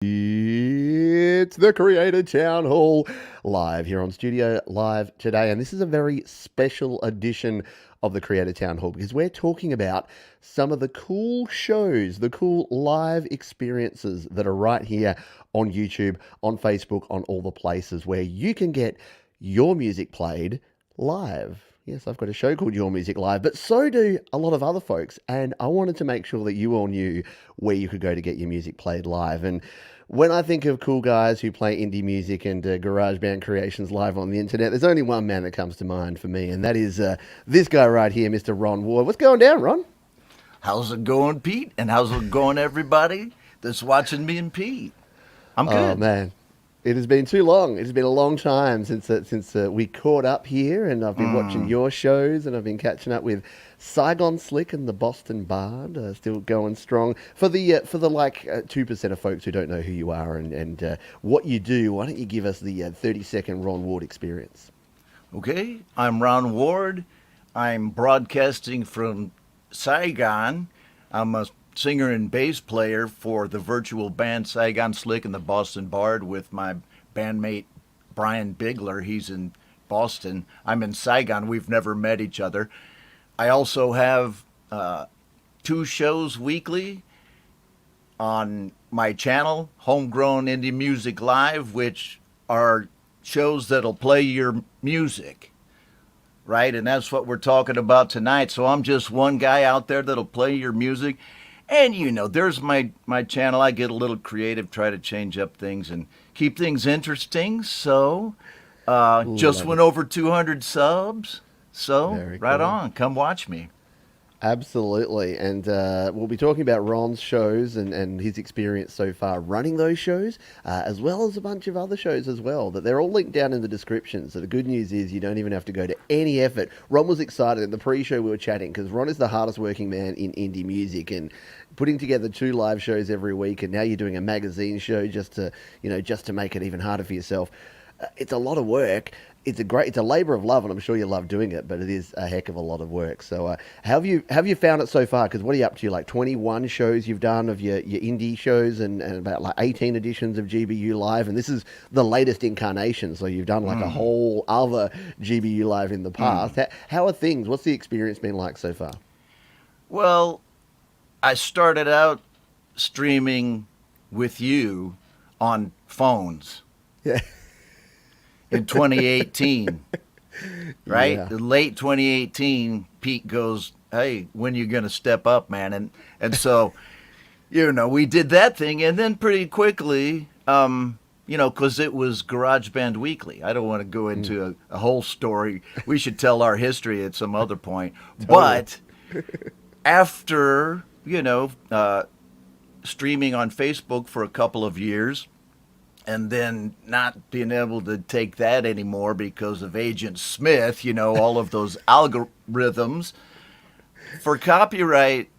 It's the Creator Town Hall live here on Studio Live today. And this is a very special edition of the Creator Town Hall because we're talking about some of the cool shows, the cool live experiences that are right here on YouTube, on Facebook, on all the places where you can get your music played live. Yes, I've got a show called Your Music Live, but so do a lot of other folks. And I wanted to make sure that you all knew where you could go to get your music played live. And when I think of cool guys who play indie music and garage band creations live on the internet, there's only one man that comes to mind for me, and that is this guy right here, Mr. Ron Ward. What's going down, Ron? How's it going, Pete? And how's it going, everybody that's watching me and Pete? I'm Oh, good. man. It has been too long. It has been a long time since we caught up here, and I've been watching your shows, and I've been catching up with Saigon Slick and the Boston Bard, still going strong. For the like 2% of folks who don't know who you are and what you do, why don't you give us the 30-second Ron Ward experience? Okay, I'm Ron Ward. I'm broadcasting from Saigon. I'm a singer and bass player for the virtual band Saigon Slick and the Boston Bard with my bandmate Brian Bigler. He's in Boston. I'm in Saigon. We've never met each other. I also have two shows weekly on my channel, Homegrown Indie Music Live, which are shows that'll play your music, right? And that's what we're talking about tonight. So I'm just one guy out there that'll play your music. And there's my channel. I get a little creative, try to change up things and keep things interesting. So just Love went it. over 200 subs. So Very right cool. on, come watch me. Absolutely. And we'll be talking about Ron's shows and his experience so far running those shows, as well as a bunch of other shows as well. That they're all linked down in the description. So the good news is you don't even have to go to any effort. Ron was excited in the pre-show we were chatting because Ron is the hardest working man in indie music and putting together two live shows every week. And now you're doing a magazine show just to make it even harder for yourself. It's a lot of work. It's a labor of love, and I'm sure you love doing it, but it is a heck of a lot of work. So, how have you found it so far? Because what are you up to? Like 21 shows you've done of your indie shows, and about like 18 editions of GBU Live, and this is the latest incarnation. So you've done like a whole other GBU Live in the past. How are things? What's the experience been like so far? Well, I started out streaming with you on phones Yeah, in 2018, right? yeah. Late 2018, Pete goes, "Hey, when you gonna step up, man?" And so, we did that thing, and then pretty quickly, because it was GarageBand Weekly. I don't want to go into a whole story. We should tell our history at some other point. Totally. But after streaming on Facebook for a couple of years, and then not being able to take that anymore because of Agent Smith, all of those algorithms for copyright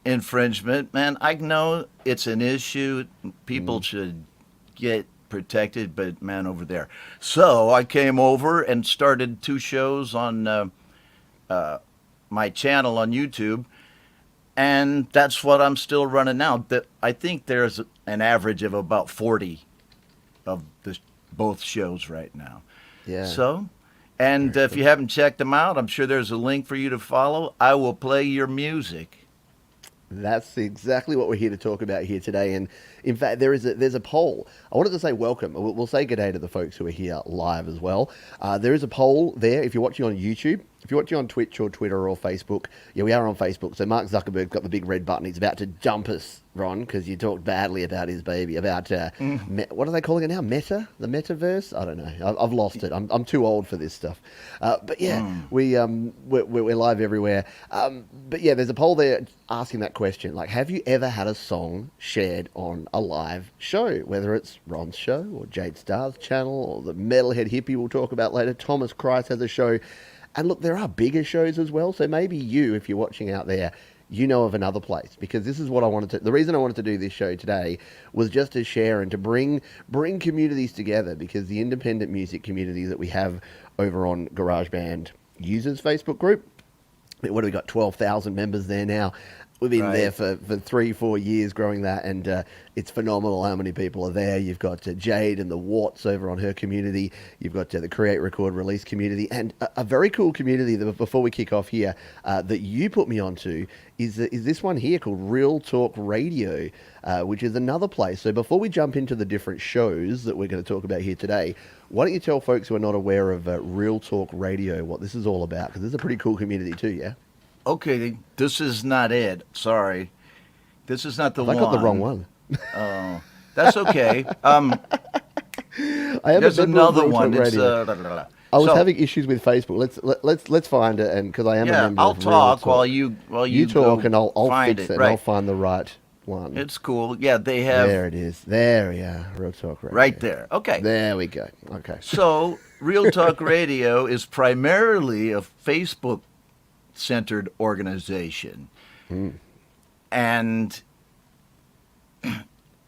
infringement, man, I know it's an issue. People should get protected, but man, over there. So I came over and started two shows on my channel on YouTube, and that's what I'm still running now. I think there's an average of about 40 of both shows right now. Yeah. So, and if you haven't checked them out, I'm sure there's a link for you to follow. I will play your music. That's exactly what we're here to talk about here today. And in fact, there's a poll. I wanted to say welcome. We'll say good day to the folks who are here live as well. There is a poll there. If you're watching on YouTube, if you're watching on Twitch or Twitter or Facebook, yeah, we are on Facebook. So Mark Zuckerberg's got the big red button. He's about to jump us, Ron, because you talked badly about his baby. About what are they calling it now? Meta, the metaverse? I don't know. I've lost it. I'm too old for this stuff. But yeah, we're live everywhere. But yeah, there's a poll there asking that question. Like, have you ever had a song shared on a live show, whether it's Ron's show or Jade Starr's channel or the metalhead hippie we'll talk about later? Thomas Christ has a show. And look, there are bigger shows as well. So maybe you, if you're watching out there, you know of another place, because this is what I wanted to, the reason I wanted to do this show today was just to share and to bring communities together, because the independent music community that we have over on GarageBand users Facebook group, what do we got, 12,000 members there now. We've been there Right. for 3, 4 years growing that, and it's phenomenal how many people are there. You've got Jade and the Warts over on her community. You've got the Create, Record, Release community, and a very cool community that, before we kick off here, that you put me onto is this one here called Real Talk Radio, which is another place. So before we jump into the different shows that we're going to talk about here today, why don't you tell folks who are not aware of Real Talk Radio what this is all about? Because this is a pretty cool community too, yeah? Okay, this is not it. Sorry. This is not the I one. got the wrong one. Oh, that's okay. I have There's a member of another Real one. Talk It's Radio. I was so, having issues with Facebook. Let's find it, and because I am a yeah. member I'll of Real talk Talk. while you You talk, go and I'll find fix it. it, and Right. I'll find the right one. It's cool. Yeah, they have There it is. There we are. Real Talk Radio. right there. Okay. There we go. Okay. So, Real Talk Radio is primarily a Facebook-centered organization. And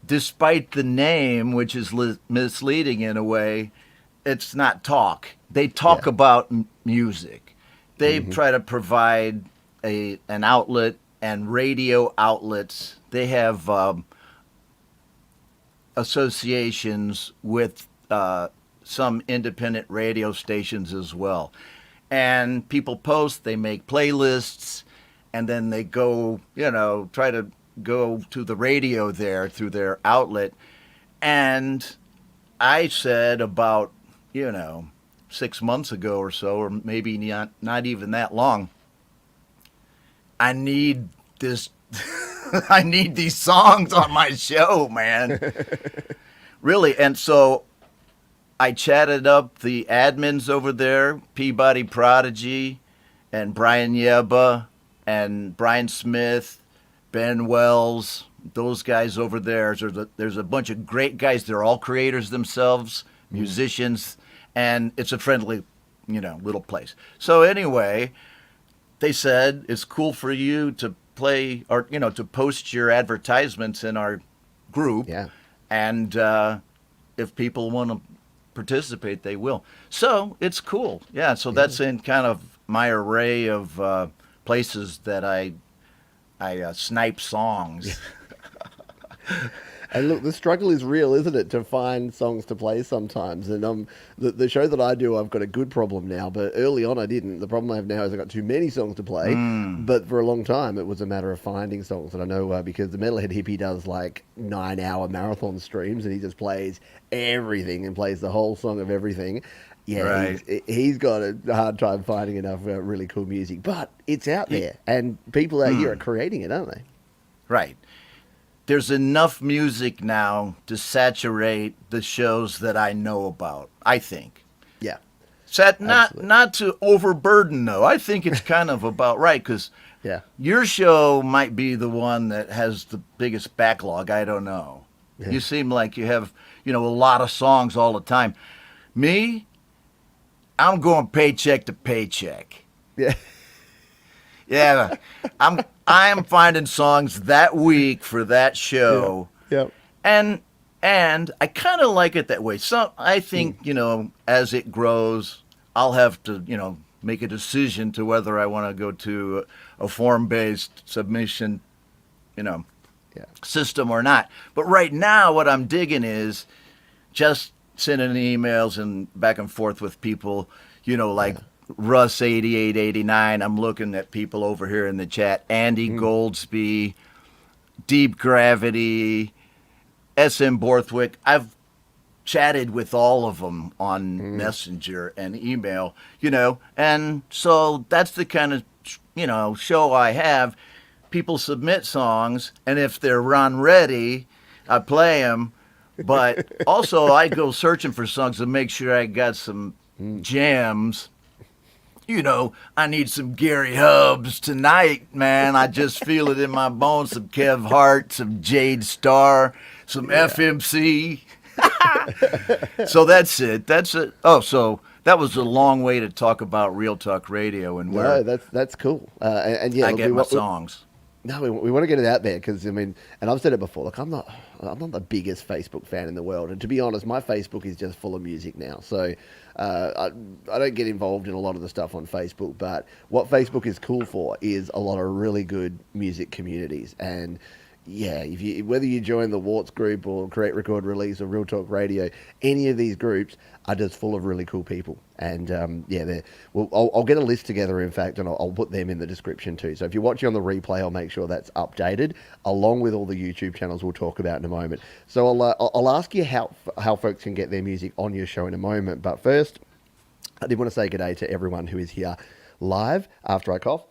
despite the name, which is misleading in a way, it's not talk. They talk Yeah. about music. They try to provide an outlet and radio outlets. They have associations with some independent radio stations as well. And people post, they make playlists, and then they go, try to go to the radio there through their outlet. And I said about, 6 months ago or so, or maybe not even that long, I need this, I need these songs on my show, man. Really. And so I chatted up the admins over there, Peabody Prodigy and Brian Yeba and Brian Smith, Ben Wells, those guys over there. There's a bunch of great guys. They're all creators themselves, musicians, and it's a friendly, little place. So anyway, they said it's cool for you to play or, to post your advertisements in our group. Yeah. And if people want to participate, they will. So it's cool. Yeah. So that's in kind of my array of places that I snipe songs. And look, the struggle is real, isn't it, to find songs to play sometimes? And the show that I do, I've got a good problem now, but early on I didn't. The problem I have now is I've got too many songs to play, but for a long time it was a matter of finding songs. And I know because the Metalhead Hippie does like 9-hour marathon streams, and he just plays everything and plays the whole song of everything. Yeah, Right. he's got a hard time finding enough really cool music, but it's out there, and people out here are creating it, aren't they? Right. There's enough music now to saturate the shows that I know about, I think. Yeah. Not to overburden, though. I think it's kind of about right, because Yeah. your show might be the one that has the biggest backlog. I don't know. Yeah. You seem like you have, a lot of songs all the time. Me, I'm going paycheck to paycheck. Yeah. Yeah, I'm finding songs that week for that show. Yep. And I kind of like it that way. So I think, as it grows, I'll have to, make a decision to whether I want to go to a form-based submission, Yeah. system or not. But right now, what I'm digging is just sending emails and back and forth with people, like Russ 8889. I'm looking at people over here in the chat. Andy Goldsby, Deep Gravity, SM Borthwick. I've chatted with all of them on Messenger and email, and so that's the kind of, show I have. People submit songs, and if they're run ready, I play them. But also, I go searching for songs to make sure I got some jams. I need some Gary Hubbs tonight, man. I just feel it in my bones. Some Kev Hart, some Jade Starr, some FMC. So that's it. That's it. Oh, so that was a long way to talk about Real Talk Radio and where No, that's cool. And yeah, I look, get my songs. No, we want to get it out there because I mean, and I've said it before. Like, I'm not the biggest Facebook fan in the world, and to be honest, my Facebook is just full of music now. So I don't get involved in a lot of the stuff on Facebook. But what Facebook is cool for is a lot of really good music communities. And yeah, if you whether you join the Warts group or Create, Record, Release or Real Talk Radio, any of these groups are just full of really cool people. And yeah, well, I'll get a list together, in fact, and I'll put them in the description too. So if you're watching on the replay, I'll make sure that's updated, along with all the YouTube channels we'll talk about in a moment. So I'll ask you how folks can get their music on your show in a moment. But first, I did want to say good day to everyone who is here live after I cough.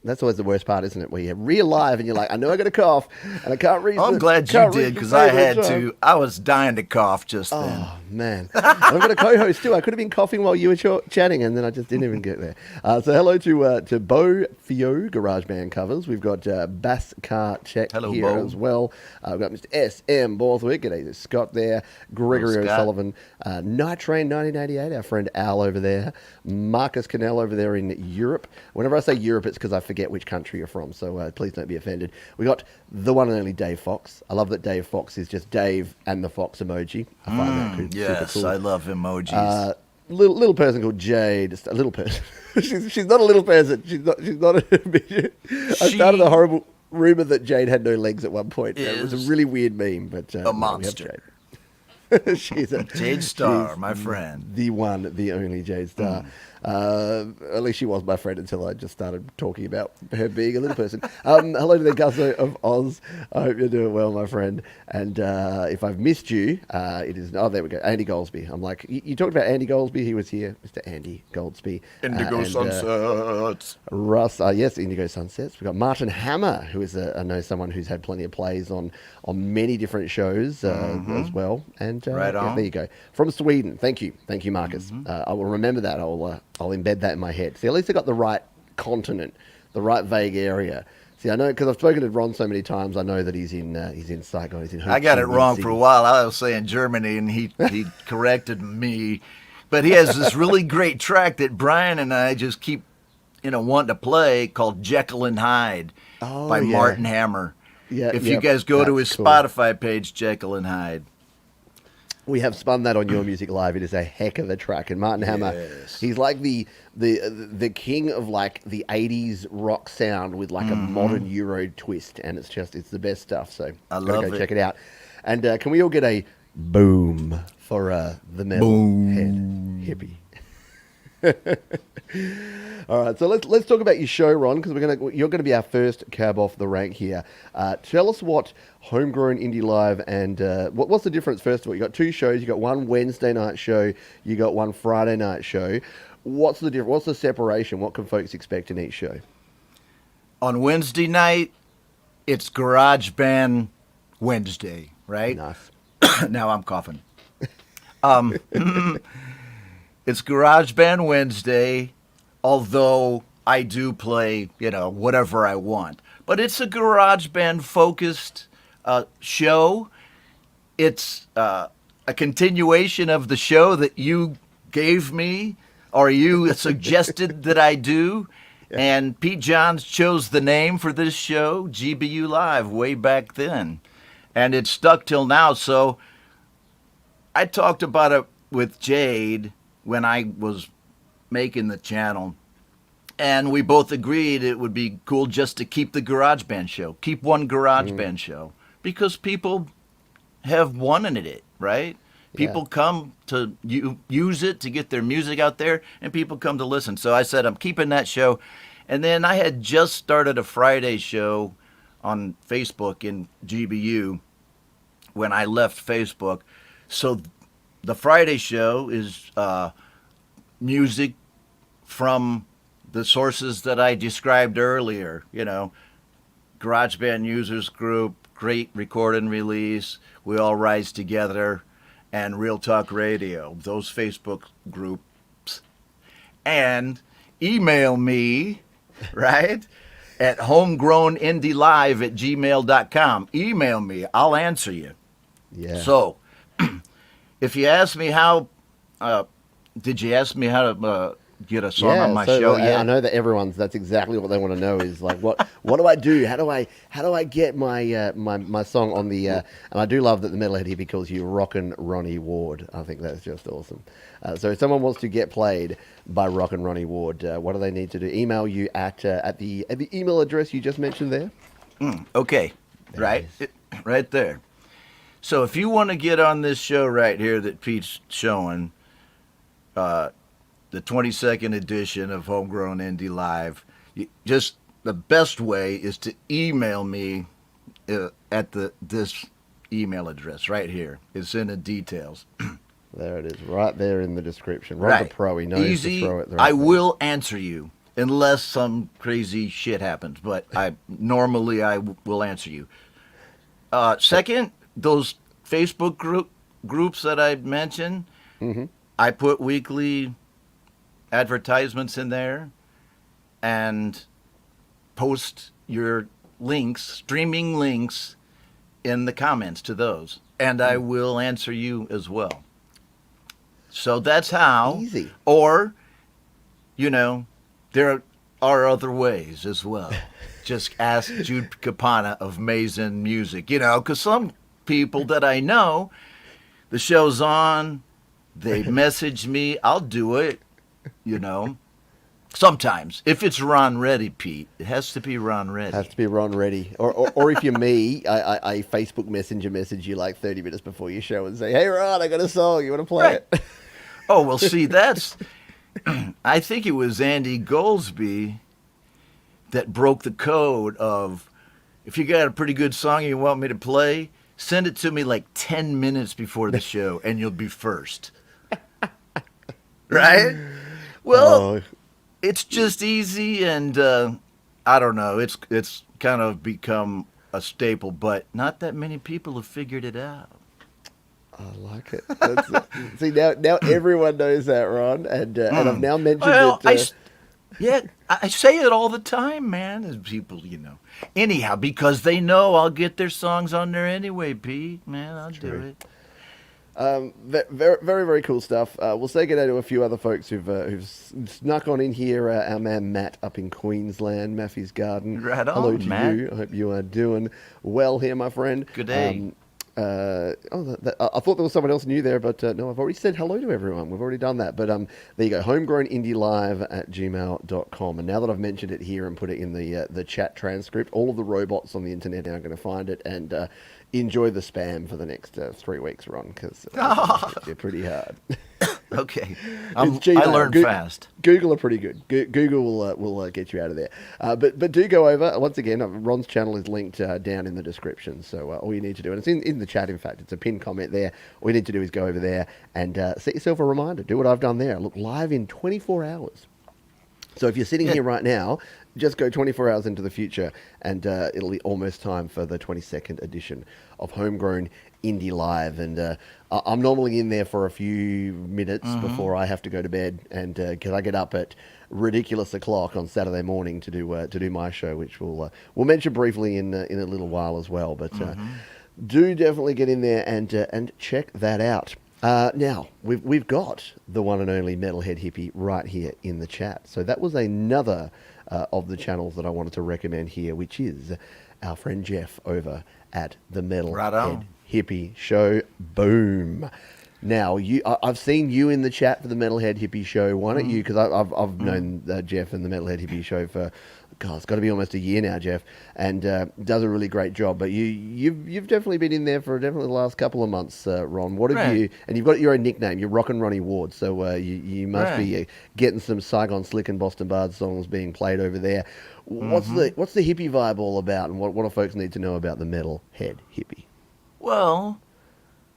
That's always the worst part, isn't it? Where you're real live and you're like, I know I got a cough and I can't read. I'm glad you did because I had to. I was dying to cough just then. Oh man, I've got a co-host too. I could have been coughing while you were chatting, and then I just didn't even get there. So hello to Bo Fio GarageBand covers. We've got Bass Car Check Hello, here Bo. as well. We've got Mr. S.M. Borthwick. G'day, there's Scott there. Gregory Hello, Scott. O'Sullivan. Night Train 1988. Our friend Al over there. Marcus Cannell over there in Europe. Whenever I say Europe, it's because I forget which country you're from, so please don't be offended. We got the one and only Dave Fox. I love that Dave Fox is just Dave and the Fox emoji. I find that super Yes, cool. I love emojis. Little person called Jade. Just a little person. she's not a little person. She's not a midget. I started a horrible rumor that Jade had no legs at one point. It was a really weird meme, but a monster. Jade. She's a Jade Star, she's my friend. the one, the only Jade Star. At least she was my friend until I just started talking about her being a little person. Hello to the Guzzo of Oz. I hope you're doing well, my friend. And if I've missed you, it is... Oh, there we go. Andy Goldsby. I'm like... You talked about Andy Goldsby. He was here. Mr. Andy Goldsby. Indigo Sunsets. Russ, yes, Indigo Sunsets. We've got Martin Hammer, who is, I know, someone who's had plenty of plays on many different shows as well. And Right on. there you go. From Sweden. Thank you, Marcus. I will remember that. I'll embed that in my head. See, at least I got the right continent, the right vague area. See, I know because I've spoken to Ron so many times. I know that he's in Saigon. He's in. I got it Ho Chi Minh wrong City. for a while. I was saying Germany, and he corrected me. But he has this really great track that Brian and I just keep, wanting to play called Jekyll and Hyde by yeah. Martin Hammer. Yeah, if you guys go to his that's cool. Spotify page, Jekyll and Hyde. We have spun that on Your Music Live. It is a heck of a track. And Martin Hammer, Yes. he's like the king of like the 80s rock sound with like a modern Euro twist. And it's the best stuff. So I gotta love go it. check it out. And can we all get a boom for the metalhead hippie? All right, so let's talk about your show, Ron, because you're gonna be our first cab off the rank here. Tell us what Homegrown Indie Live and what's the difference? First of all, you got two shows. You got one Wednesday night show. You got one Friday night show. What's the difference? What's the separation? What can folks expect in each show? On Wednesday night, it's Garage Band Wednesday, right? Nice. Now I'm coughing. It's Garage Band Wednesday, although I do play, whatever I want. But it's a Garage Band focused show. It's a continuation of the show that you gave me, or you suggested that I do. And Pete Johns chose the name for this show, GBU Live, way back then. And it's stuck till now. So I talked about it with Jade when I was making the channel. And we both agreed it would be cool just to keep the Garage Band show. Keep one Garage Band show. Because people have wanted it, right? People come to use it to get their music out there, and people come to listen. So I said, I'm keeping that show. And then I had just started a Friday show on Facebook in GBU when I left Facebook. So the Friday show is music from the sources that I described earlier. GarageBand Users Group, Great Record and Release, We All Rise Together, and Real Talk Radio, those Facebook groups. And email me, right, at homegrownindielive@gmail.com. Email me. I'll answer you. Yeah. So, if you ask me how, did you ask me how to get a song on my so show I yet? know that that's exactly what they want to know is like what do I do? How do I get my song on the and I do love that the Metalhead Hippie calls you Rockin' Ronnie Ward. I think that's just awesome. So if someone wants to get played by Rockin' Ronnie Ward, what do they need to do? Email you at the email address you just mentioned there. Okay, right, right there. So if you want to get on this show right here that Pete's showing, the 22nd edition of Homegrown Indie Live, just the best way is to email me at this email address right here. It's in the details. There it is, right there in the description. Ron's Right. a pro. He knows Easy. to throw it the right I way. will answer you unless some crazy shit happens, but I will answer you. Second, those Facebook groups that I mentioned, I put weekly advertisements in there and post your links, streaming links, in the comments to those, and I will answer you as well. So that's how. Easy. Or, there are other ways as well. Just ask Jude Capana of Mazen Music, because some people that I know, the show's on, they message me, I'll do it, Sometimes. If it's Ron Ready, Pete, it has to be Ron Ready. Has to be Ron Ready. Or if you're me, I Facebook Messenger message you like 30 minutes before your show and say, hey, Ron, I got a song. You want to play it? Oh, well, see, that's... I think it was Andy Goldsby that broke the code of, if you got a pretty good song you want me to play, send it to me like 10 minutes before the show, and you'll be first. Right? Well, it's just easy, and I don't know. It's kind of become a staple, but not that many people have figured it out. I like it. See, now everyone knows that, Ron, and I've now mentioned it. I say it all the time, man, as people, Anyhow, because they know I'll get their songs on there anyway, Pete. Man, I'll do it. Very, very, very cool stuff. We'll say good day to a few other folks who've snuck on in here. Our man Matt up in Queensland, Maffey's Garden. Right on, hello to Matt. you. I hope you are doing well here, my friend. Good day. I thought there was someone else new there, but no, I've already said hello to everyone. We've already done that. But there you go, homegrownindielive@gmail.com. And now that I've mentioned it here and put it in the chat transcript, all of the robots on the internet are going to find it and enjoy the spam for the next 3 weeks, Ron, because it's pretty hard. Okay. I learned fast. Google are pretty good. Google will get you out of there. But do go over. Once again, Ron's channel is linked down in the description. So all you need to do, and it's in the chat, in fact, it's a pinned comment there. All you need to do is go over there and set yourself a reminder. Do what I've done there. Look, live in 24 hours. So if you're sitting here right now, just go 24 hours into the future, and it'll be almost time for the 22nd edition of Homegrown Indie Live. And I'm normally in there for a few minutes before I have to go to bed, and because I get up at ridiculous o'clock on Saturday morning to do my show, which we'll mention briefly in a little while as well. But do definitely get in there and check that out. Now, we've got the one and only Metalhead Hippie right here in the chat. So that was another of the channels that I wanted to recommend here, which is our friend Jeff over at the Metalhead Hippie Show. Boom. Now, I've seen you in the chat for the Metalhead Hippie Show. Why don't you? Because I've known Jeff and the Metalhead Hippie Show for, God, it's got to be almost a year now, Jeff, and does a really great job. But you've definitely been in there for definitely the last couple of months, Ron. What have you? And you've got your own nickname. You're Rockin' Ronnie Ward, so you must be getting some Saigon Slick and Boston Bard songs being played over there. What's the hippie vibe all about, and what do folks need to know about the Metalhead Hippie? Well,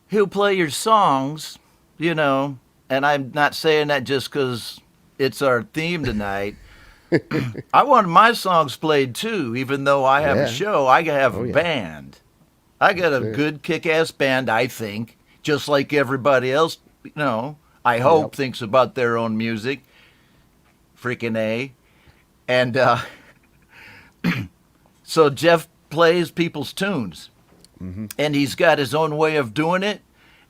he'll play your songs, and I'm not saying that just because it's our theme tonight. I want my songs played too, even though I have a show. I have a band. I got a good kick-ass band, I think, just like everybody else, I hope thinks about their own music. Freaking A. And so Jeff plays people's tunes. And he's got his own way of doing it.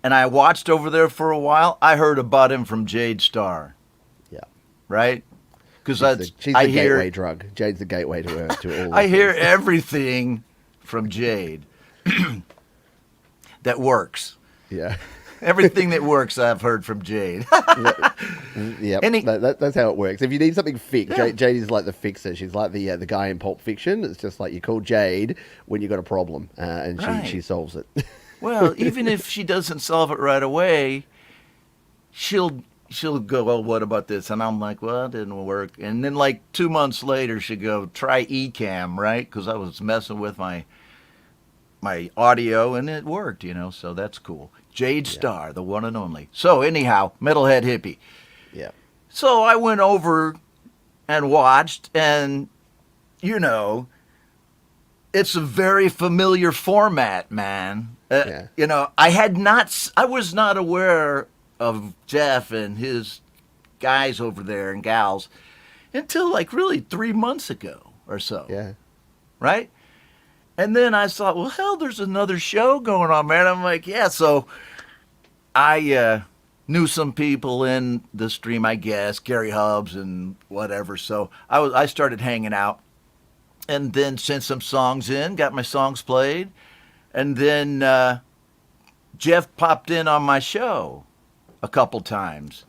And I watched over there for a while. I heard about him from Jade Starr. Yeah. right? Because She's I the hear gateway drug. Jade's the gateway to all. I hear everything from Jade that works. Yeah. Everything that works, I've heard from Jade. Yep, that's how it works. If you need something fixed, Jade is like the fixer. She's like the guy in Pulp Fiction. It's just like you call Jade when you got a problem, and Right. she solves it. Well, even if she doesn't solve it right away, she'll go, well, what about this? And I'm like, well, it didn't work. And then like 2 months later, she'll go, try Ecamm, right? Because I was messing with my audio, and it worked, so that's cool. Jade Starr, the one and only. So anyhow, Metalhead Hippie. Yeah. So I went over and watched, and, it's a very familiar format, man. I was not aware of Jeff and his guys over there and gals until like really 3 months ago or so. Yeah. Right? And then I thought, well, hell, there's another show going on, man. I'm like, yeah. So I knew some people in the stream, I guess, Gary Hubbs and whatever. So I started hanging out, and then sent some songs in, got my songs played, and then Jeff popped in on my show a couple times.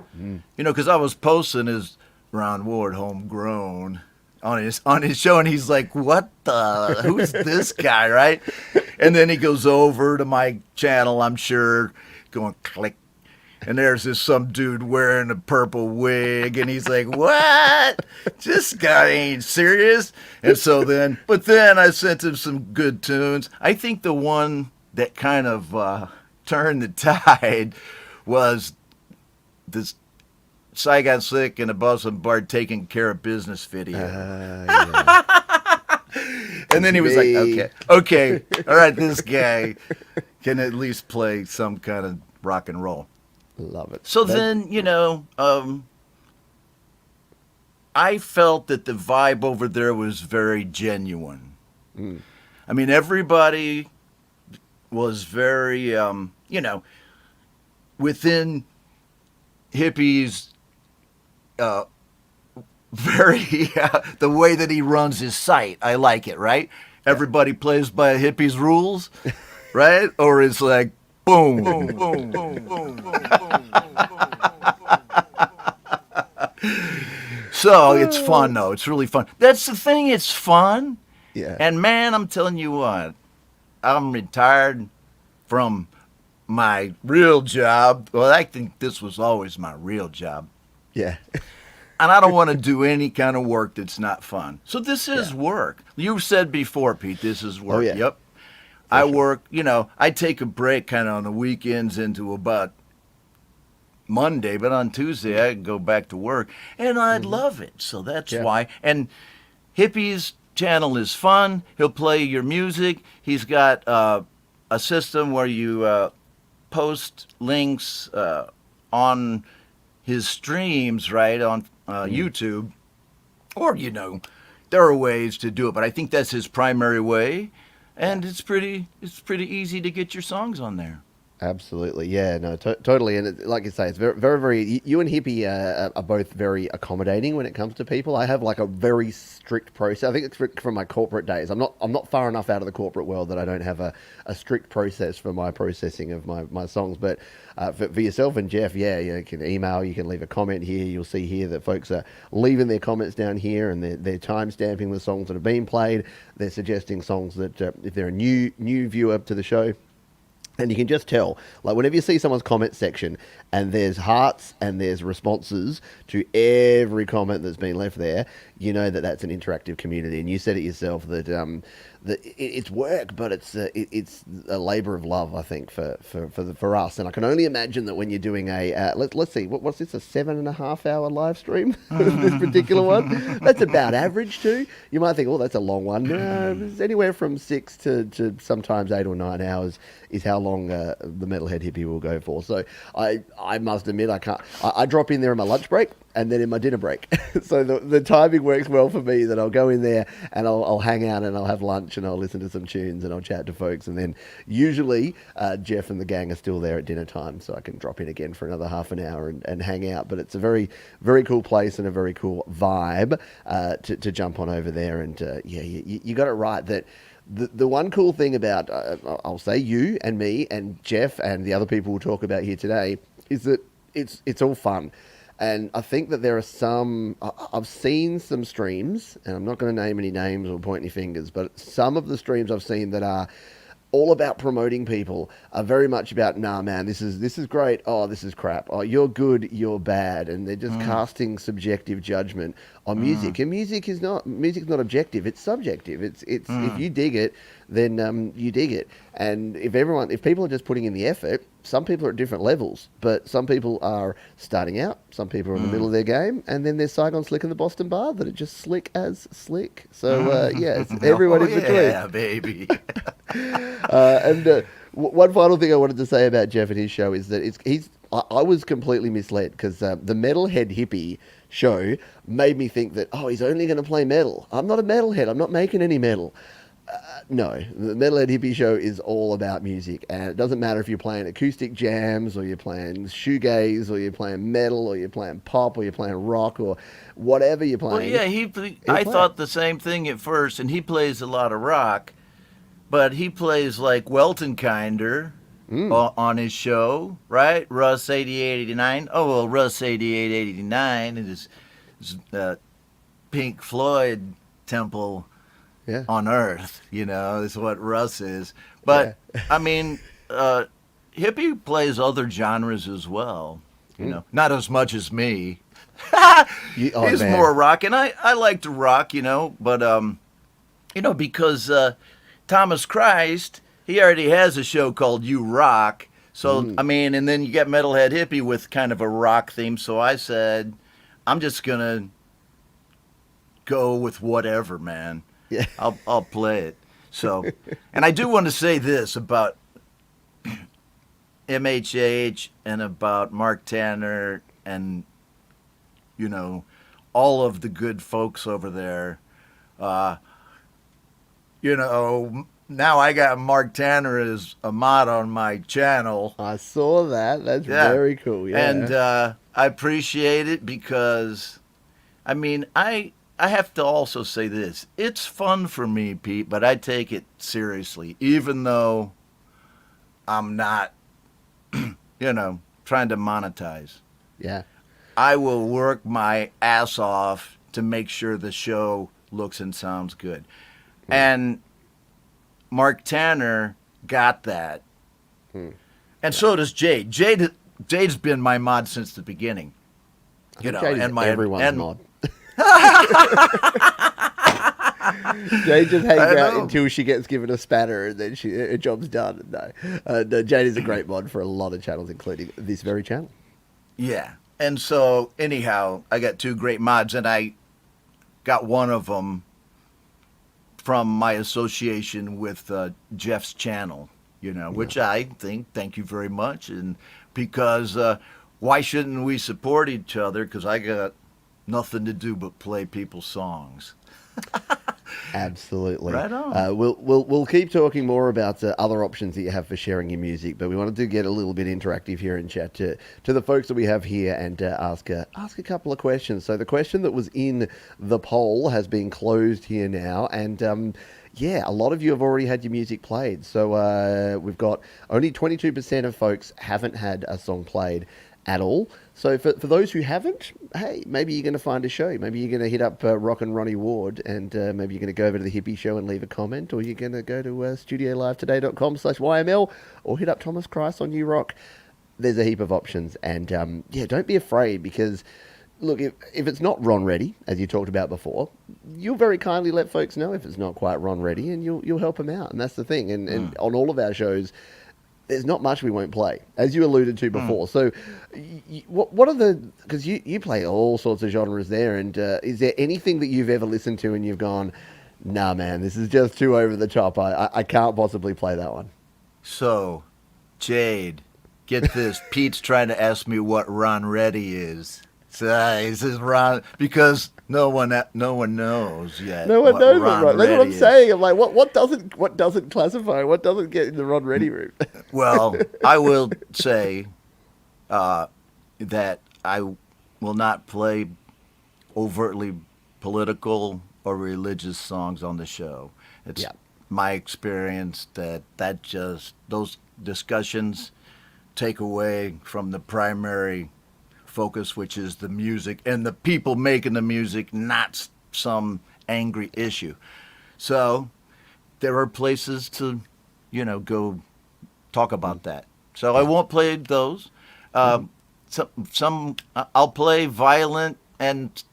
Because I was posting his Ron Ward homegrown on his show, and he's like, what the, who's this guy, right? And then he goes over to my channel, I'm sure, going click, and there's some dude wearing a purple wig, and he's like, what? This guy ain't serious. And so then I sent him some good tunes. I think the one that kind of turned the tide was this Saigon Slick and a Boston Bard taking care of business video. Yeah. And then he was like, okay, all right, this guy can at least play some kind of rock and roll. Love it. So then, I felt that the vibe over there was very genuine. I mean, everybody was very, within hippies, very the way that he runs his site. I like it, right? Everybody plays by a hippie's rules, right? Or it's like boom, boom, boom, boom, boom, boom, boom. So it's fun, though. It's really fun. That's the thing. It's fun. Yeah. And man, I'm telling you what, I'm retired from my real job. Well, I think this was always my real job. Yeah. And I don't want to do any kind of work that's not fun. So this is work. You said before, Pete, this is work. Oh, yeah. Yep. I work, I take a break kind of on the weekends into about Monday, but on Tuesday I can go back to work, and I love it. So that's why. And Hippie's channel is fun. He'll play your music. He's got a system where you post links on his streams, right, on YouTube, or, there are ways to do it, but I think that's his primary way, and it's pretty easy to get your songs on there. Absolutely, yeah, no, totally, and like you say, it's very, very, very. You and Hippie are both very accommodating when it comes to people. I have like a very strict process. I think it's from my corporate days. I'm not far enough out of the corporate world that I don't have a strict process for my processing of my songs. But for yourself and Jeff, you can email, you can leave a comment here. You'll see here that folks are leaving their comments down here, and they're time stamping the songs that have been played. They're suggesting songs that if they're a new viewer to the show. And you can just tell, like whenever you see someone's comment section and there's hearts and there's responses to every comment that's been left there, you know that that's an interactive community. And you said it yourself that it's work, but it's a labor of love, I think, for us. And I can only imagine that when you're doing let's see, what's this, a 7.5 hour live stream? This particular one, that's about average too. You might think, oh, that's a long one. No, it's anywhere from 6 to sometimes 8 or 9 hours is how long the Metalhead Hippie will go for. So I must admit, I drop in there on my lunch break. and then in my dinner break. So the timing works well for me that I'll go in there and I'll hang out and I'll have lunch and I'll listen to some tunes and I'll chat to folks. And then usually Jeff and the gang are still there at dinner time, so I can drop in again for another half an hour and hang out. But it's a very, very cool place and a very cool vibe to jump on over there. And yeah, you got it right that the one cool thing about, I'll say you and me and Jeff and the other people we'll talk about here today is that it's all fun. And I think that there are some, I've seen some streams, and I'm not going to name any names or point any fingers, but some of the streams I've seen that are all about promoting people are very much about, nah, man, this is great. Oh, this is crap. Oh, you're good. You're bad. And they're just casting subjective judgment on music. And music's not objective. It's subjective. It's if you dig it, then you dig it. And if people are just putting in the effort, some people are at different levels, but some people are starting out, some people are in the middle of their game, and then there's Saigon Slick and the Boston Bar that are just slick as slick. So yeah, it's everyone in between. Yeah, baby. One final thing I wanted to say about Jeff and his show is that I was completely misled because the Metalhead Hippie show made me think that, oh, he's only going to play metal. I'm not a metalhead. I'm not making any metal. No, the Metalhead Hippie show is all about music, and it doesn't matter if you're playing acoustic jams or you're playing shoegaze or you're playing metal or you're playing pop or you're playing rock or whatever you're playing. Well, yeah, I thought the same thing at first, and he plays a lot of rock, but he plays like Welton Kinder on his show, right? Russ 8889. Oh, well, Russ 8889 is Pink Floyd Temple. Yeah. On Earth, is what Russ is. But, yeah. I mean, Hippie plays other genres as well. Not as much as me. He's more rock, and I like to rock, but, because Thomas Christ, he already has a show called You Rock. So, I mean, and then you get Metalhead Hippie with kind of a rock theme. So I said, I'm just going to go with whatever, man. Yeah. I'll play it. So, and I do want to say this about MHH and about Mark Tanner and, all of the good folks over there. Now I got Mark Tanner as a mod on my channel. I saw that. That's very cool. Yeah. And I appreciate it because, I mean, I have to also say this. It's fun for me, Pete, but I take it seriously, even though I'm not, trying to monetize. Yeah. I will work my ass off to make sure the show looks and sounds good. And Mark Tanner got that. And so does Jade. Jade's been my mod since the beginning. Everyone's mod. Jade just hangs out until she gets given a spanner and then her job's done. No, Jade is a great mod for a lot of channels, including this very channel. Yeah. And so, anyhow, I got two great mods, and I got one of them from my association with Jeff's channel, which I think, thank you very much. And because why shouldn't we support each other? Because I got nothing to do but play people's songs. Absolutely. Right on. We'll keep talking more about other options that you have for sharing your music, but we wanted to get a little bit interactive here and chat to the folks that we have here and ask a couple of questions. So the question that was in the poll has been closed here now, and a lot of you have already had your music played. So we've got only 22% of folks haven't had a song played at all. So for those who haven't, hey, maybe you're going to find a show. Maybe you're going to hit up Rock and Ronnie Ward, and maybe you're going to go over to the Hippie Show and leave a comment, or you're going to go to studiolivetoday.com/YML, or hit up Thomas Christ on You Rock. There's a heap of options, and don't be afraid, because look, if it's not Ron Ready, as you talked about before, you'll very kindly let folks know if it's not quite Ron Ready, and you'll help them out, and that's the thing. And on all of our shows, there's not much we won't play, as you alluded to before. So what are because you play all sorts of genres there, and is there anything that you've ever listened to and you've gone, nah, man, this is just too over the top. I can't possibly play that one. So, Jade, get this. Pete's trying to ask me what Ron Ready is. So this is Ron because no one knows yet No one what knows what Ron Ron. That's what Reddy I'm is. saying. I'm like, what doesn't classify? What doesn't get in the Ron Ready room? Well, I will say that I will not play overtly political or religious songs on the show. It's Yeah. my experience that just those discussions take away from the primary focus, which is the music and the people making the music, not some angry issue. So there are places to, go talk about that. So I won't play those. Some I'll play violent and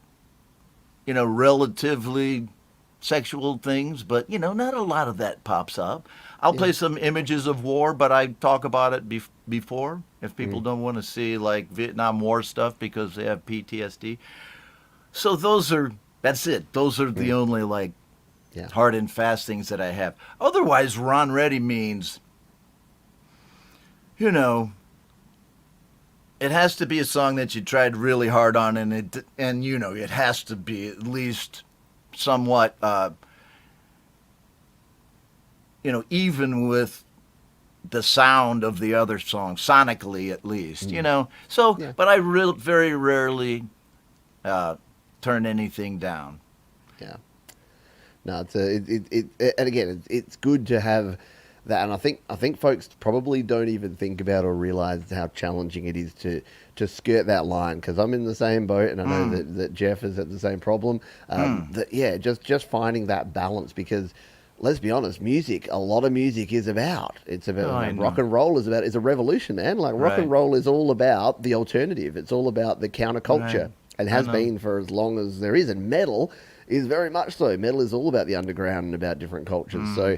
relatively sexual things, but not a lot of that pops up. I'll play some images of war, but I talk about it before if people don't want to see like Vietnam War stuff because they have PTSD. So that's it. Those are the only like Yeah. hard and fast things that I have. Otherwise, Ron Ready means, it has to be a song that you tried really hard on, and it has to be at least somewhat, even with the sound of the other song, sonically at least, So, Yeah. but I very rarely turn anything down. Yeah. No, and again, it's good to have that, and I think folks probably don't even think about or realize how challenging it is to skirt that line. Because I'm in the same boat, and I know that Jeff is at the same problem. Just finding that balance, because let's be honest, a lot of music is about. It's about rock and roll is a revolution, man. Like rock and roll is all about the alternative. It's all about the counterculture, and has been for as long as there is. And metal is very much so. Metal is all about the underground and about different cultures. So,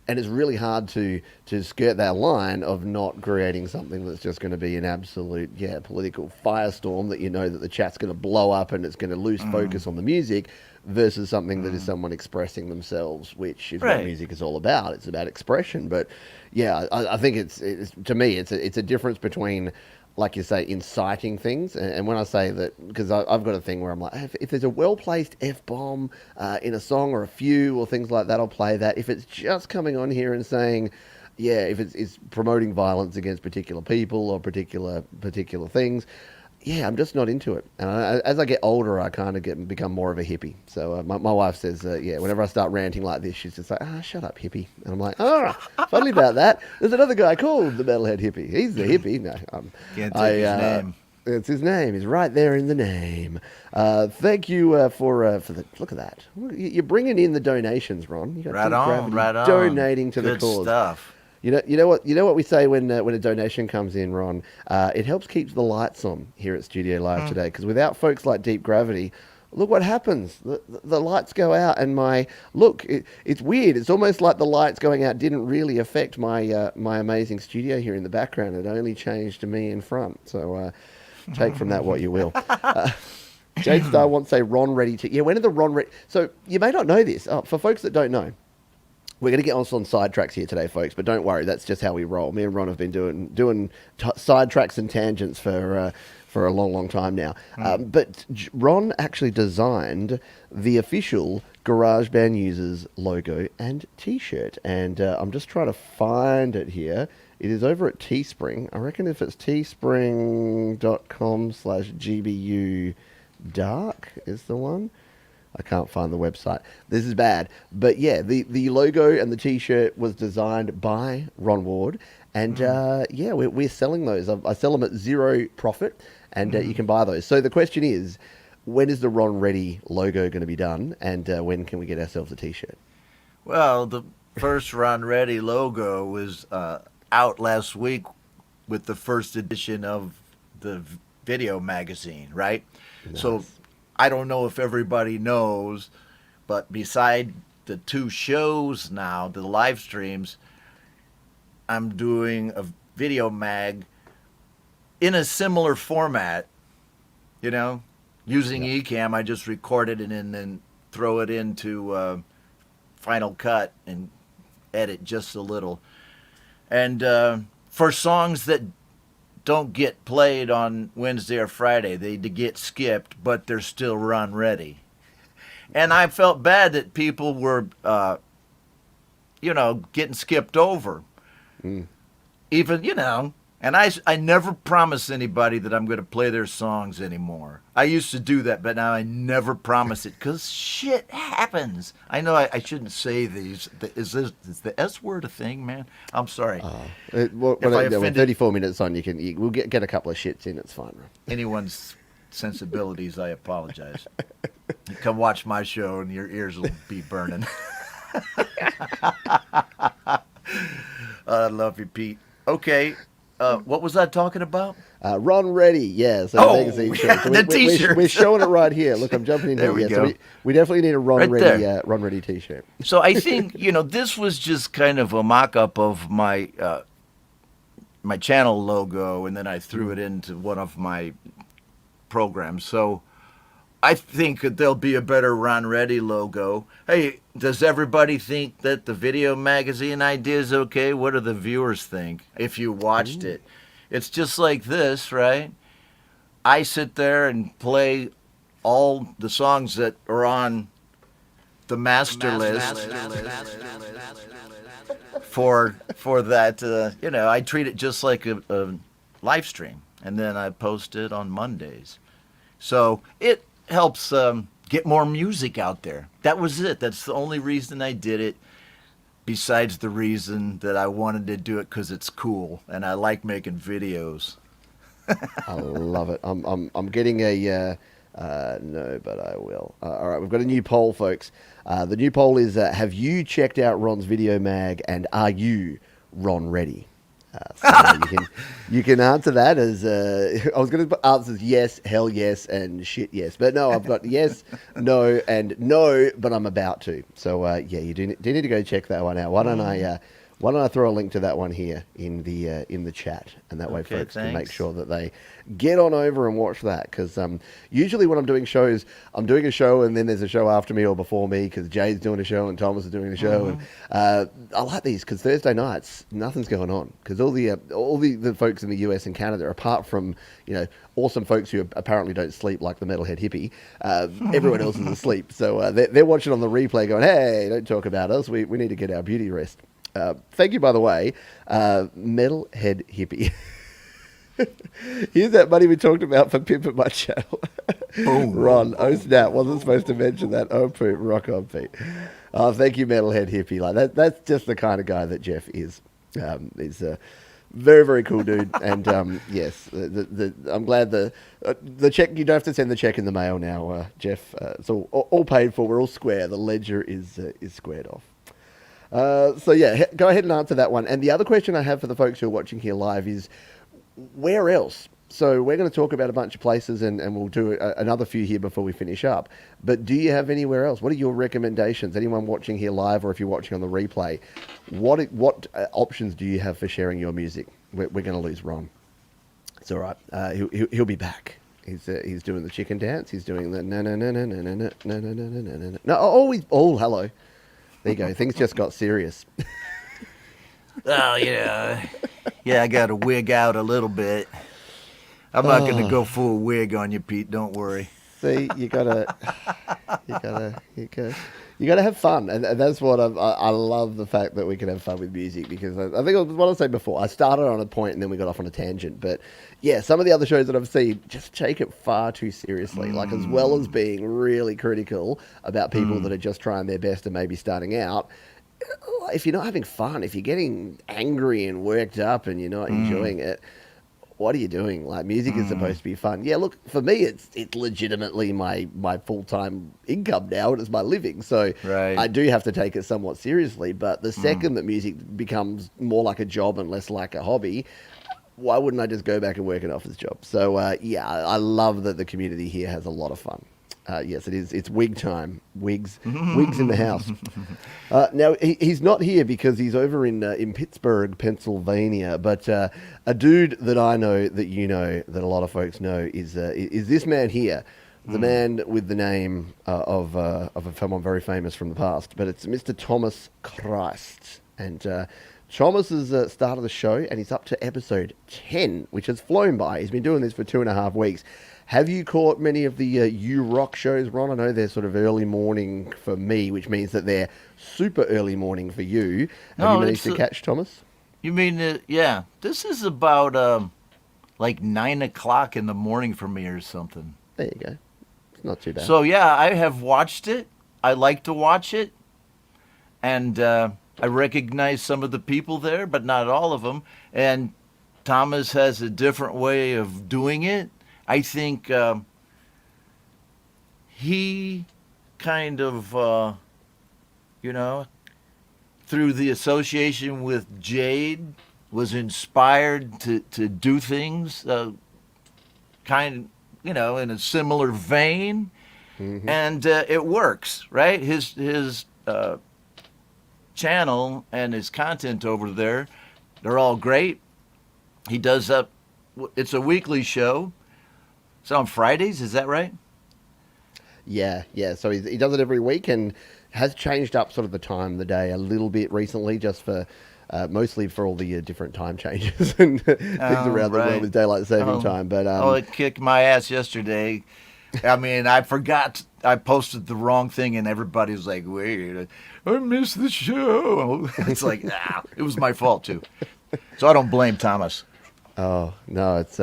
and it's really hard to skirt that line of not creating something that's just going to be an absolute political firestorm that that the chat's going to blow up and it's going to lose focus on the music, versus something that is someone expressing themselves, which is what music is all about. It's about expression. But yeah, I think it's to me it's a difference between, like you say, inciting things. And when I say that, because I've got a thing where I'm like, if there's a well-placed F-bomb in a song or a few or things like that, I'll play that. If it's just coming on here and saying, if it's promoting violence against particular people or particular things, I'm just not into it. And as I get older, I kind of become more of a hippie. So my wife says, whenever I start ranting like this, she's just like, shut up, hippie. And I'm like, funny about that. There's another guy called the metalhead hippie. He's the hippie. No, Can't take his name. It's his name. He's right there in the name. Thank you for the look at that. You're bringing in the donations, Ron. You got Right on. donating to Good the cause. stuff. You know what we say when a donation comes in, Ron. It helps keep the lights on here at Studio Live today, because without folks like Deep Gravity, look what happens. The lights go out, and it's weird. It's almost like the lights going out didn't really affect my my amazing studio here in the background. It only changed to me in front. So take from that what you will. Jade Star wants to say Ron Ready to... Yeah, when are the Ron Ready... So you may not know this. For folks that don't know, we're going to get on some sidetracks here today, folks, but don't worry, that's just how we roll. Me and Ron have been doing sidetracks and tangents for a long, long time now. But Ron actually designed the official GarageBand Users logo and T-shirt, and I'm just trying to find it here. It is over at Teespring. I reckon if it's teespring.com/GBU Dark is the one. I can't find the website. This is bad. But yeah, the logo and the T-shirt was designed by Ron Ward. And we're selling those. I sell them at zero profit, and you can buy those. So the question is, when is the Ron Ready logo going to be done? And when can we get ourselves a T-shirt? Well, the first Ron Ready logo was out last week with the first edition of the video magazine, right? Nice. So I don't know if everybody knows, but beside the two shows now, the live streams, I'm doing a video mag in a similar format, using Ecamm. I just record it and then throw it into Final Cut and edit just a little. And for songs that don't get played on Wednesday or Friday. They get skipped, but they're still run ready. And I felt bad that people were, getting skipped over. Mm. Even, and I never promise anybody that I'm going to play their songs anymore. I used to do that, but now I never promise it because shit happens. I know I shouldn't say these. Is the S word a thing, man? I'm sorry. When 34 minutes on, we'll get a couple of shits in. It's fine. Anyone's sensibilities, I apologize. You come watch my show and your ears will be burning. I love you, Pete. Okay, what was I talking about? Ron Ready, yeah. So magazine shirt. Yeah, so the T-shirt. We're showing it right here. Look, I'm jumping in there here. We So we definitely need a Ron Ready T-shirt. So I think this was just kind of a mock-up of my my channel logo, and then I threw it into one of my programs. So I think that there'll be a better Ron Ready logo. Hey, does everybody think that the video magazine idea is okay? What do the viewers think if you watched it? It's just like this, right? I sit there and play all the songs that are on the master list for that. I treat it just like a live stream, and then I post it on Mondays. So it helps get more music out there. That was it. That's the only reason I did it, besides the reason that I wanted to do it because it's cool and I like making videos. I love it. I'm getting a no, but I will. All right, we've got a new poll, folks. The new poll is: have you checked out Ron's video mag, and are you Ron Ready? You can answer that as I was going to put answers yes, hell yes, and shit yes, but no, I've got yes, no, and no, but I'm about to. So you do need to go check that one out. Why don't I throw a link to that one here in the chat, and that way folks can make sure that they get on over and watch that. Because usually when I'm doing shows, I'm doing a show and then there's a show after me or before me because Jay's doing a show and Thomas is doing a show. And I like these because Thursday nights nothing's going on because all the folks in the US and Canada, apart from awesome folks who apparently don't sleep like the metalhead hippie, everyone else is asleep. So they're watching on the replay going, hey, don't talk about us. We need to get our beauty rest. Thank you, by the way, metalhead hippie. Here's that money we talked about for pimping my channel. Ron, oh snap, wasn't supposed to mention that. Oh poop, rock on, Pete. Oh, thank you, metalhead hippie. Like that's just the kind of guy that Jeff is. He's a very, very cool dude. And yes, I'm glad the check. You don't have to send the check in the mail now, Jeff. It's all paid for. We're all square. The ledger is squared off. So yeah, go ahead and answer that one. And the other question I have for the folks who are watching here live is, where else? So we're going to talk about a bunch of places, and we'll do another few here before we finish up. But do you have anywhere else? What are your recommendations? Anyone watching here live, or if you're watching on the replay, what options do you have for sharing your music? We're going to lose Ron. It's all right. He'll be back. He's doing the chicken dance. He's doing the no. Oh, hello. There you go. Things just got serious. Oh, yeah. Yeah, I got to wig out a little bit. I'm not going to go full wig on you, Pete. Don't worry. See, you gotta have fun, and that's what I love, the fact that we can have fun with music, because I think what I said before, I started on a point and then we got off on a tangent, but yeah, some of the other shows that I've seen just take it far too seriously, like as well as being really critical about people that are just trying their best and maybe starting out. If you're not having fun, if you're getting angry and worked up and you're not enjoying it, what are you doing? Like, music is supposed to be fun. Yeah, look, for me, it's legitimately my full-time income now. It is my living. So I do have to take it somewhat seriously. But the second that music becomes more like a job and less like a hobby, why wouldn't I just go back and work an office job? So, yeah, I love that the community here has a lot of fun. Yes, it is. It's wig time. Wigs in the house. Now, he's not here because he's over in Pittsburgh, Pennsylvania. But a dude that I know, that you know, that a lot of folks know, is this man here, the man with the name of someone very famous from the past. But it's Mr. Thomas Christ. And Thomas has started the show, and he's up to episode 10, which has flown by. He's been doing this for 2.5 weeks. Have you caught many of the You Rock shows, Ron? I know they're sort of early morning for me, which means that they're super early morning for you. Have you managed to catch Thomas? You mean, yeah, this is about like 9 o'clock in the morning for me or something. There you go. It's not too bad. So, yeah, I have watched it. I like to watch it. And I recognize some of the people there, but not all of them. And Thomas has a different way of doing it. I think he kind of, through the association with Jade, was inspired to do things in a similar vein. Mm-hmm. And it works, right? His channel and his content over there, they're all great. He does it's a weekly show. It's on Fridays, is that right? Yeah. So he does it every week and has changed up sort of the time of the day a little bit recently, just for mostly for all the different time changes and things around the world with daylight saving time. But it kicked my ass yesterday. I mean, I forgot. I posted the wrong thing, and everybody was like, "Wait, I missed the show." It's like, it was my fault too. So I don't blame Thomas. Oh no, it's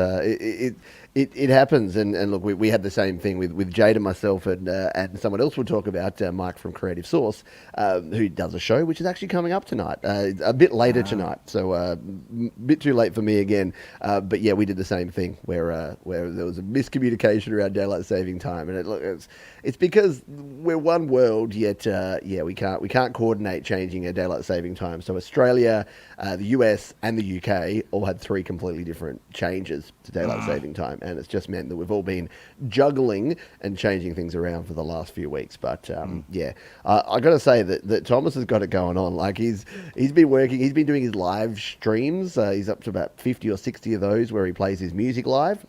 it happens, and look, we had the same thing with Jade and myself, and someone else we'll talk about, Mike from Creative Source, who does a show which is actually coming up tonight, a bit later tonight, so a bit too late for me again. But yeah, we did the same thing where there was a miscommunication around daylight saving time, and it's because we're one world, yet we can't coordinate changing our daylight saving time. So Australia, the US, and the UK all had 3 completely different changes to daylight saving time. And it's just meant that we've all been juggling and changing things around for the last few weeks. But I got to say that Thomas has got it going on. Like he's been working. He's been doing his live streams. He's up to about 50 or 60 of those where he plays his music live.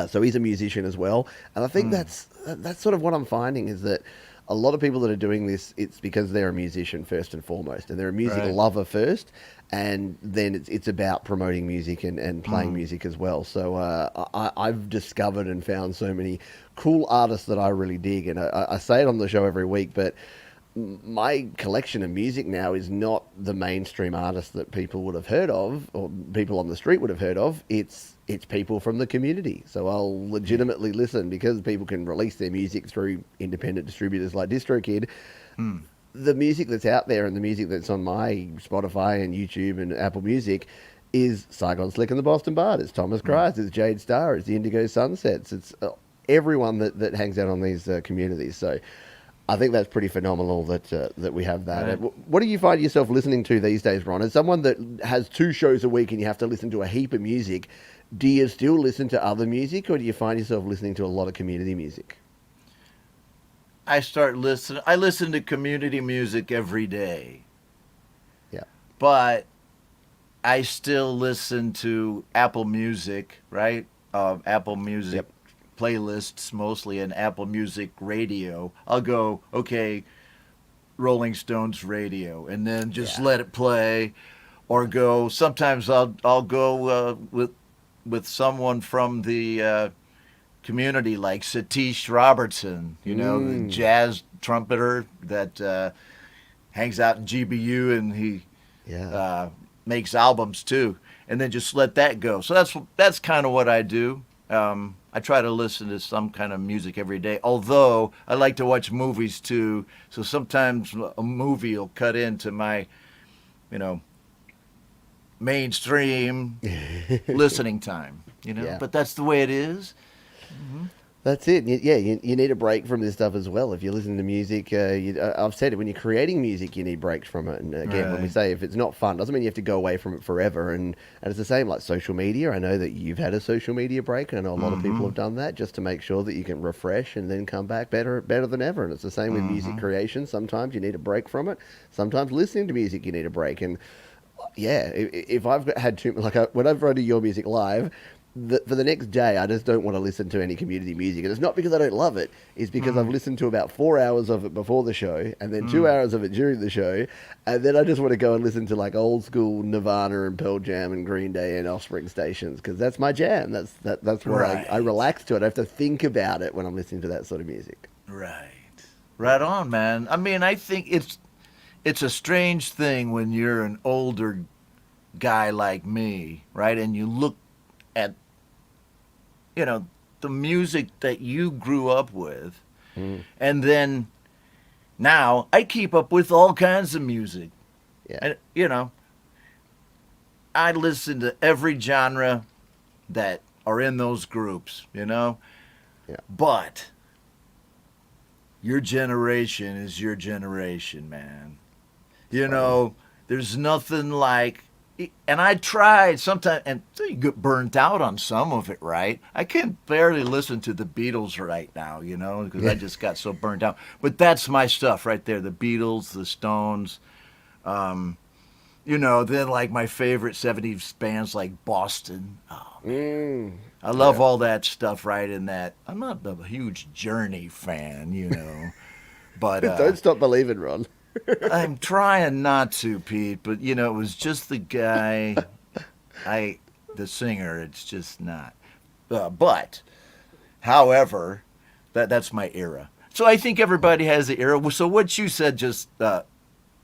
So he's a musician as well. And I think that's sort of what I'm finding is that a lot of people that are doing this, it's because they're a musician first and foremost, and they're a music lover first, and then it's about promoting music and playing music as well. So I've discovered and found so many cool artists that I really dig, and I say it on the show every week, but my collection of music now is not the mainstream artists that people would have heard of, or people on the street would have heard of. It's people from the community. So I'll legitimately listen because people can release their music through independent distributors like DistroKid. The music that's out there and the music that's on my Spotify and YouTube and Apple Music is Saigon Slick and the Boston Bard. It's Thomas Cries. It's Jade Starr. It's the Indigo Sunsets. It's everyone that hangs out on these communities. So I think that's pretty phenomenal that we have that. Right. What do you find yourself listening to these days, Ron? As someone that has 2 shows a week and you have to listen to a heap of music, do you still listen to other music, or do you find yourself listening to a lot of community music? I listen to community music every day. Yeah. But I still listen to Apple Music, right? Apple Music playlists mostly, and Apple Music radio. I'll go, okay, Rolling Stones radio, and then just let it play, or go. Sometimes I'll go with someone from the community, like Satish Robertson, the jazz trumpeter that hangs out in GBU, and he makes albums too, and then just let that go. So that's kind of what I do. I try to listen to some kind of music every day, although I like to watch movies too, so sometimes a movie will cut into my, mainstream listening time, but that's the way it is. Mm-hmm. That's it. Yeah, you need a break from this stuff as well. If you're listening to music, I've said it, when you're creating music, you need breaks from it. And again, when we say if it's not fun, doesn't mean you have to go away from it forever. And it's the same like social media. I know that you've had a social media break, and I know a lot of people have done that just to make sure that you can refresh and then come back better than ever. And it's the same with music creation. Sometimes you need a break from it. Sometimes listening to music, you need a break. And yeah, if I've had too, whenever I do your music live, for the next day, I just don't want to listen to any community music. And it's not because I don't love it. It's because I've listened to about 4 hours of it before the show and then 2 hours of it during the show. And then I just want to go and listen to like old school Nirvana and Pearl Jam and Green Day and Offspring stations because that's my jam. That's where I relax to it. I have to think about it when I'm listening to that sort of music. Right. Right on, man. I mean, I think it's a strange thing when you're an older guy like me, right? And you look at, the music that you grew up with. And then now I keep up with all kinds of music. Yeah. And, I listen to every genre that are in those groups, Yeah. But your generation is your generation, man. There's nothing like, and I tried sometimes, and you get burnt out on some of it, right? I can barely listen to the Beatles right now, because I just got so burnt out. But that's my stuff right there, the Beatles, the Stones, then like my favorite 70s bands like Boston. Oh, man. I love all that stuff right in that. I'm not a huge Journey fan, but Don't stop believing, Ron. I'm trying not to, Pete, but it was just the guy, the singer. It's just not. But, however, that's my era. So I think everybody has the era. So what you said just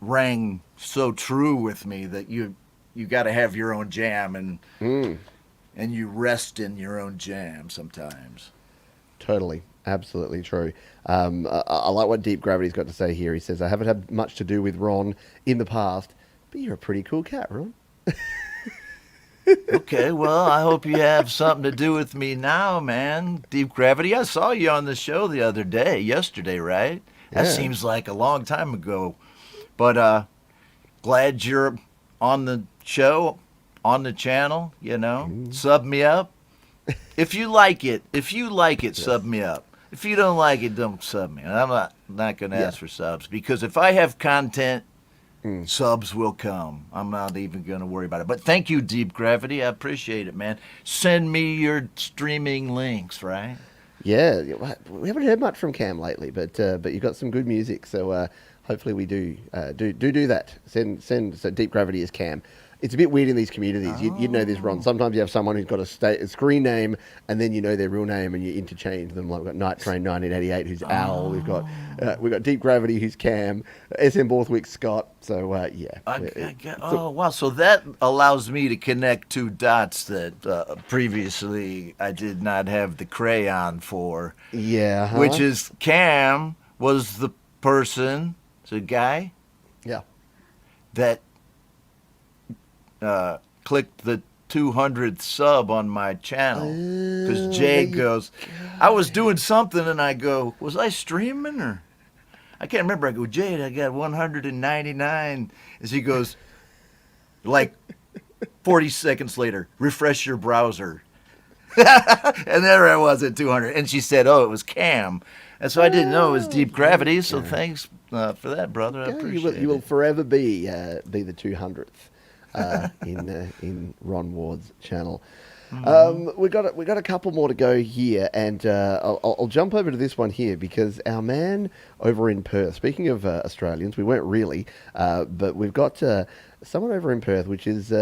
rang so true with me that you got to have your own jam and you rest in your own jam sometimes. Totally. Absolutely true. I like what Deep Gravity's got to say here. He says, I haven't had much to do with Ron in the past, but you're a pretty cool cat, Ron. Okay, well, I hope you have something to do with me now, man. Deep Gravity, I saw you on the show the other day, yesterday, right? That seems like a long time ago. But glad you're on the show, on the channel, Sub me up. If you like it, sub me up. If you don't like it, don't sub me. And I'm not going to ask for subs because if I have content, subs will come. I'm not even going to worry about it. But thank you, Deep Gravity. I appreciate it, man. Send me your streaming links, right? Yeah, we haven't heard much from Cam lately, but you got some good music, so hopefully we do that. Send. So Deep Gravity is Cam. It's a bit weird in these communities. You'd know this, Ron. Sometimes you have someone who's got a screen name, and then you know their real name, and you interchange them. Like we've got Night Train 1988, who's Al. We've got Deep Gravity, who's Cam. SM Borthwick, Scott. So wow! So that allows me to connect two dots that previously I did not have the crayon for. Yeah. Huh? Which is Cam was the person, the guy. Yeah. That. Clicked the 200th sub on my channel because Jay goes, I was doing something and I go, was I streaming or I can't remember. I go, Jade, I got 199. As he goes, like 40 seconds later, refresh your browser. And there I was at 200. And she said, oh, it was Cam. And so I didn't know it was Deep Gravity. So thanks for that, brother. I appreciate it. You will forever be the 200th. In Ron Ward's channel. We got a couple more to go here, and I'll jump over to this one here because our man over in Perth. Speaking of Australians, we weren't really, but we've got someone over in Perth, which is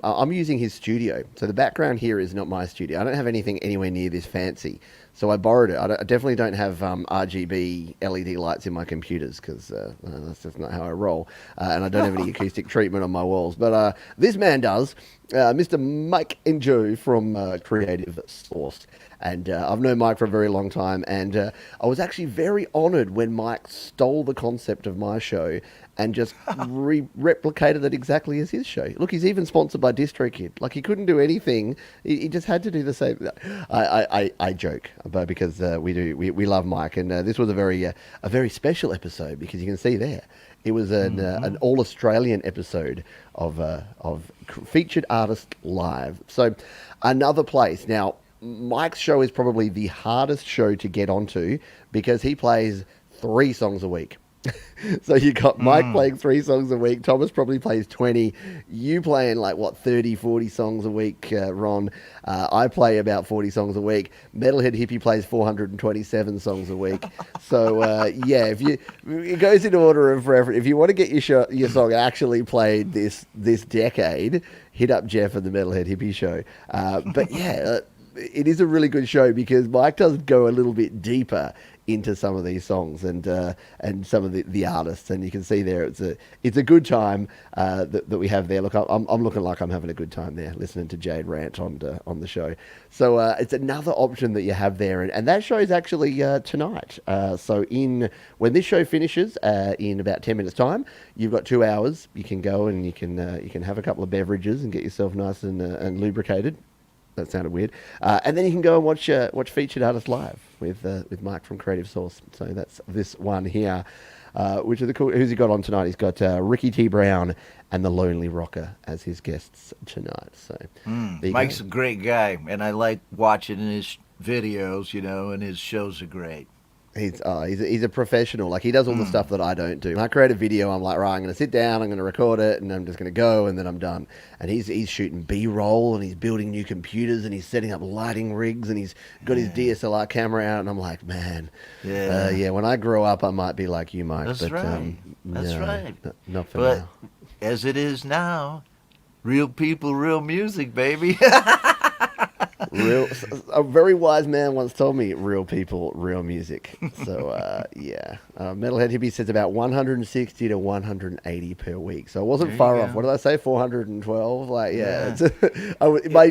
I'm using his studio. So the background here is not my studio. I don't have anything anywhere near this fancy. So I borrowed it. I definitely don't have RGB LED lights in my computers because that's just not how I roll. And I don't have any acoustic treatment on my walls. But this man does, Mr. Mike and Joe from Creative Source. And I've known Mike for a very long time. And I was actually very honored when Mike stole the concept of my show and just replicated it exactly as his show. Look, he's even sponsored by DistroKid. Like, he couldn't do anything. He just had to do the same. I joke, but because we love Mike. And this was a very special episode because you can see there. It was an all-Australian episode of Featured Artist Live. So another place. Now, Mike's show is probably the hardest show to get onto because he plays 3 songs a week. So you got Mike playing 3 songs a week. Thomas probably plays 20. You playing like, what, 30, 40 songs a week, Ron. I play about 40 songs a week. Metalhead Hippie plays 427 songs a week. So, yeah, it goes in order of preference. If you want to get your song actually played this decade, hit up Jeff at the Metalhead Hippie Show. But, yeah, it is a really good show because Mike does go a little bit deeper into some of these songs and some of the artists, and you can see there it's a good time that we have there. Look, I'm looking like I'm having a good time there listening to Jade rant on the show. So it's another option that you have there, and that show is actually tonight. So when this show finishes in about 10 minutes time, you've got 2 hours. You can go and you can have a couple of beverages and get yourself nice and lubricated. That sounded weird. And then you can go and watch Featured Artist Live with Mike from Creative Source. So that's this one here, which is the cool. Who's he got on tonight? He's got Ricky T. Brown and the Lonely Rocker as his guests tonight. So Mike's a great guy, and I like watching his videos, and his shows are great. He's a professional. Like, he does all the stuff that I don't do. When I create a video, I'm like, right, I'm going to sit down, I'm going to record it, and I'm just going to go, and then I'm done. And he's shooting B-roll, and he's building new computers, and he's setting up lighting rigs, and he's got his DSLR camera out, and I'm like, man, when I grow up, I might be like you, Mike. That's right. That's right. Not for but now. As it is now, real people, real music, baby. A very wise man once told me, real people, real music. So, Metalhead Hippie says about 160 to 180 per week. So it wasn't far off. What did I say? 412? Like, yeah.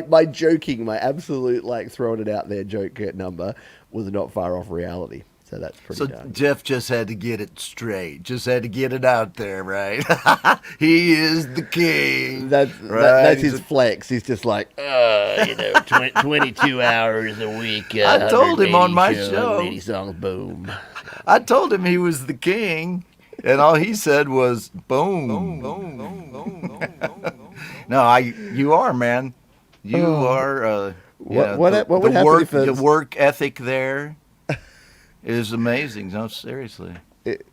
My joking, my absolute, like, throwing it out there joke number was not far off reality. So that's pretty darn. Jeff just had to get it straight. Just had to get it out there, right? He is the king. That's his flex. He's just like, 22 hours a week. I told him on my show. 80 songs, boom. I told him he was the king, and all he said was, boom. No, you are, man. You are. What would happen if the work ethic there is amazing. No, seriously.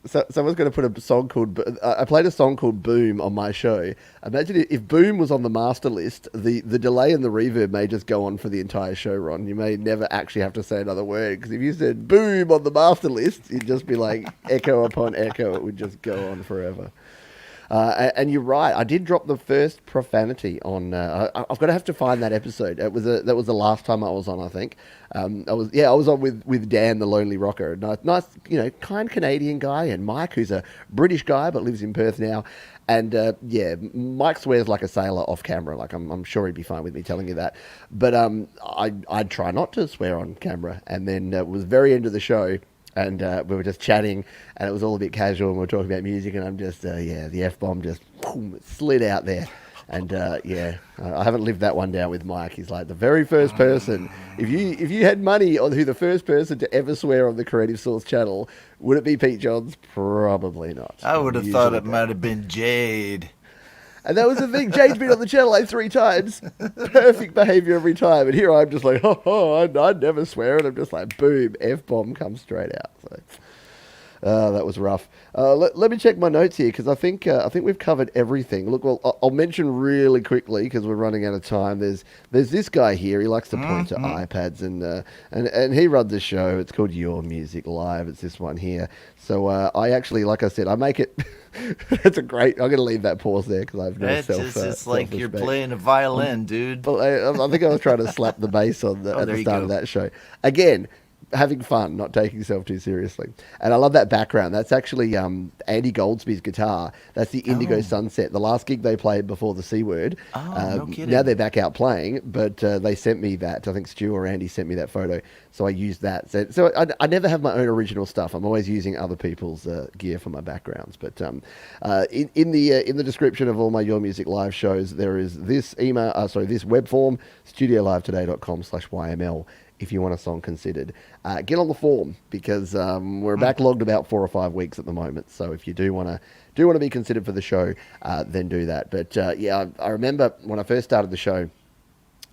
Someone's going to put a song called... I played a song called Boom on my show. Imagine if Boom was on the master list, the delay and the reverb may just go on for the entire show, Ron. You may never actually have to say another word, because if you said Boom on the master list, it'd just be like echo upon echo. It would just go on forever. And you're right. I did drop the first profanity on. I've got to have to find that episode. That was the last time I was on, I think. I was on with Dan, the Lonely Rocker, nice, kind Canadian guy, and Mike, who's a British guy but lives in Perth now. And Mike swears like a sailor off camera. Like, I'm sure he'd be fine with me telling you that. But I'd try not to swear on camera. And then it was very end of the show. And we were just chatting, and it was all a bit casual, and we were talking about music, and I'm just, the F-bomb just slid out there. And, I haven't lived that one down with Mike. He's like, the very first person, if you had money on who the first person to ever swear on the Creative Source channel, would it be Pete Johns? Probably not. I would have thought it might have been Jade. And that was the thing. Jade's been on the channel like 3 times. Perfect behavior every time. And here I'm just like, I'd never swear. And I'm just like, boom, F-bomb comes straight out. So that was rough. Let me check my notes here, because I think we've covered everything. Look, well, I'll mention really quickly, because we're running out of time. There's this guy here. He likes to point to iPads, and he runs a show. It's called Your Music Live. It's this one here. So I actually, like I said, I make it... That's a great... I'm going to leave that pause there, because I have no It's like you're playing a violin, dude. But I think I was trying to slap the bass on at the start of that show. Again, having fun, not taking yourself too seriously. And I love that background. That's actually Andy Goldsby's guitar. That's the Indigo Sunset, the last gig they played before the C Word. No kidding. Now they're back out playing, but they sent me that. I think Stu or Andy sent me that photo, so I used that. So I never have my own original stuff. I'm always using other people's gear for my backgrounds. But in the description of all my Your Music Live shows, there is this this web form, studiolivetoday.com/YML. If you want a song considered, get on the form, because we're backlogged about 4 or 5 weeks at the moment. So if you do want to be considered for the show, then do that. But I remember when I first started the show,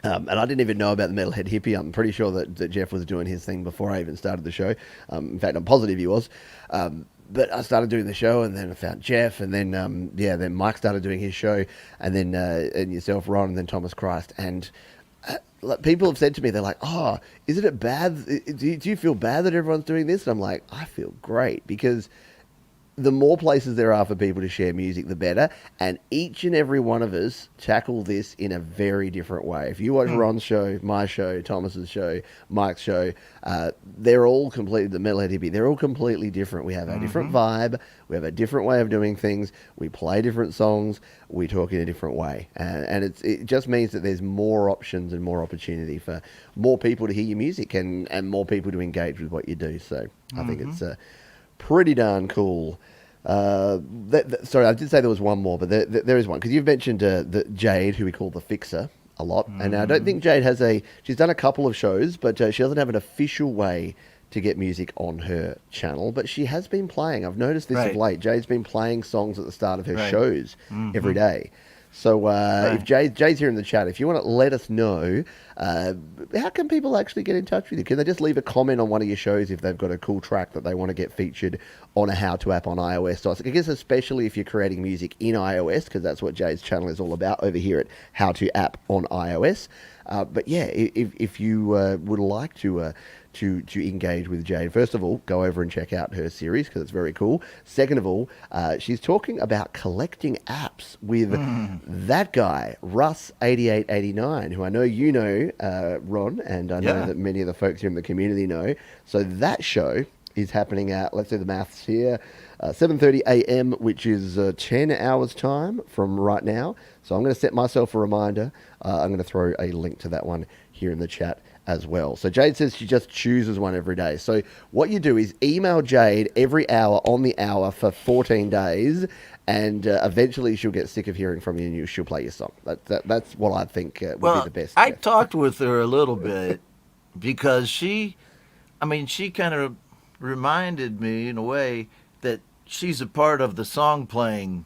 and I didn't even know about the Metalhead Hippie. I'm pretty sure that Jeff was doing his thing before I even started the show. In fact, I'm positive he was. but I started doing the show, and then I found Jeff, and then then Mike started doing his show, and then and yourself, Ron, and then Thomas Christ, and like, people have said to me, they're like, "Oh, isn't it bad? Do you feel bad that everyone's doing this?" And I'm like, I feel great because the more places there are for people to share music, the better. And each and every one of us tackle this in a very different way. If you watch Ron's show, my show, Thomas's show, Mike's show, they're all completely, the Metalhead Hippie, they're all completely different. We have a different vibe. We have a different way of doing things. We play different songs. We talk in a different way. And it just means that there's more options and more opportunity for more people to hear your music and more people to engage with what you do. So I think it's pretty darn cool. Sorry, I did say there was one more, but there is one. Because you've mentioned the Jade, who we call the Fixer, a lot. And I don't think Jade has she's done a couple of shows, but she doesn't have an official way to get music on her channel. But she has been playing. I've noticed this of late. Jade's been playing songs at the start of her shows every day. So if Jay's here in the chat, if you want to let us know, how can people actually get in touch with you? Can they just leave a comment on one of your shows if they've got a cool track that they want to get featured on a how-to app on iOS? So I guess especially if you're creating music in iOS, because that's what Jay's channel is all about over here at How To App on iOS. But yeah, if you would like to engage with Jade, first of all, go over and check out her series because it's very cool. Second of all, she's talking about collecting apps with that guy, Russ8889, who I know you know, Ron, and I know that many of the folks here in the community know. So that show is happening at, let's do the maths here, 7:30 a.m., which is 10 hours time from right now. So I'm going to set myself a reminder. I'm going to throw a link to that one here in the chat as well. So Jade says she just chooses one every day. So what you do is email Jade every hour on the hour for 14 days, and eventually she'll get sick of hearing from you and she'll play your song. That's what I think would be the best. I talked with her a little bit because she kind of reminded me in a way that she's a part of the song playing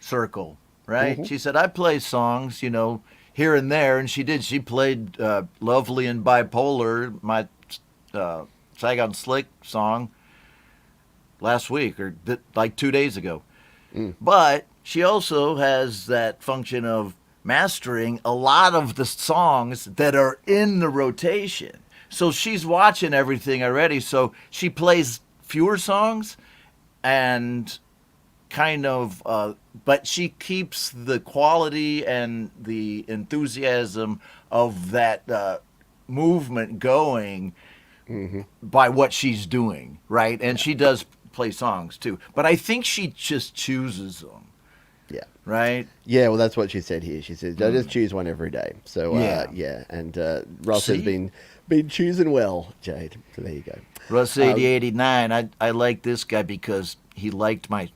circle, right? She said, I play songs, here and there, and she did. She played Lovely and Bipolar, my Saigon Slick song, last week or like 2 days ago. But she also has that function of mastering a lot of the songs that are in the rotation. So she's watching everything already. So she plays fewer songs and kind of, but she keeps the quality and the enthusiasm of that movement going by what she's doing, right? And she does play songs too. But I think she just chooses them. Yeah. Right? Yeah, well, that's what she said here. She said, I just choose one every day. So, and Ross has been choosing well, Jade. So there you go. Russ8089, I like this guy because he liked my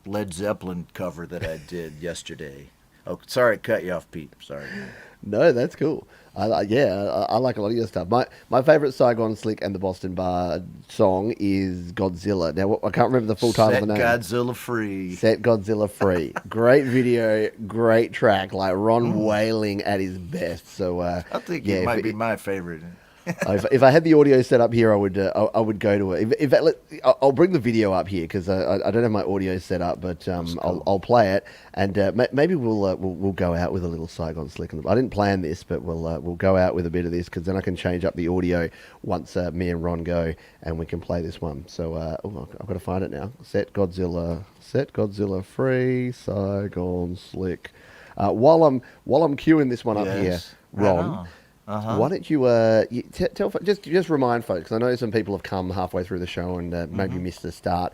Led Zeppelin cover that I did yesterday. Oh, sorry, cut you off, Pete. Sorry. No, that's cool. I like a lot of your stuff. My favorite Saigon Slick and the Boston Bar song is Godzilla. Now, I can't remember the full title of the name. Godzilla Free. Set Godzilla Free. Great video, great track. Like Ron wailing at his best. So I think it might be my favorite. If I had the audio set up here, I would go to it. I'll bring the video up here because I don't have my audio set up, but cool. I'll play it, and maybe we'll go out with a little Saigon Slick. I didn't plan this, but we'll go out with a bit of this because then I can change up the audio once me and Ron go, and we can play this one. So I've got to find it now. Set Godzilla Free, Saigon Slick. While I'm queuing this one up here, Ron. Why don't you tell just remind folks? I know some people have come halfway through the show and maybe missed the start.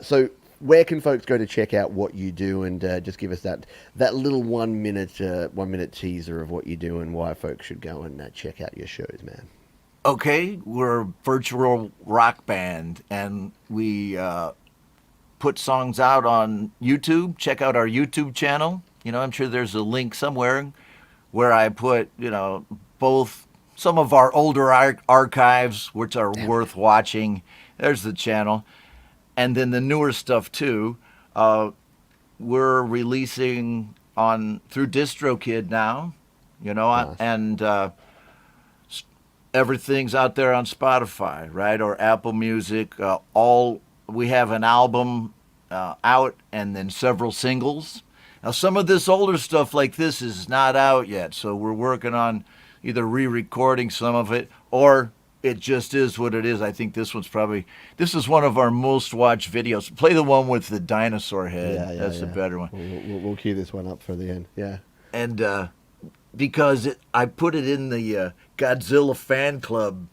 So where can folks go to check out what you do, and just give us that little 1 minute teaser of what you do and why folks should go and check out your shows, man. Okay, we're a virtual rock band, and we put songs out on YouTube. Check out our YouTube channel. I'm sure there's a link somewhere where I put both some of our older archives, which are worth watching. There's the channel. And then the newer stuff, too. We're releasing through DistroKid now, nice. And everything's out there on Spotify, right? Or Apple Music. All we have an album out and then several singles. Now, some of this older stuff like this is not out yet, so we're working on either re-recording some of it or it just is what it is. I think this is one of our most watched videos. Play the one with the dinosaur head. That's the better one. We'll cue this one up for the end. Yeah. And because I put it in the Godzilla fan club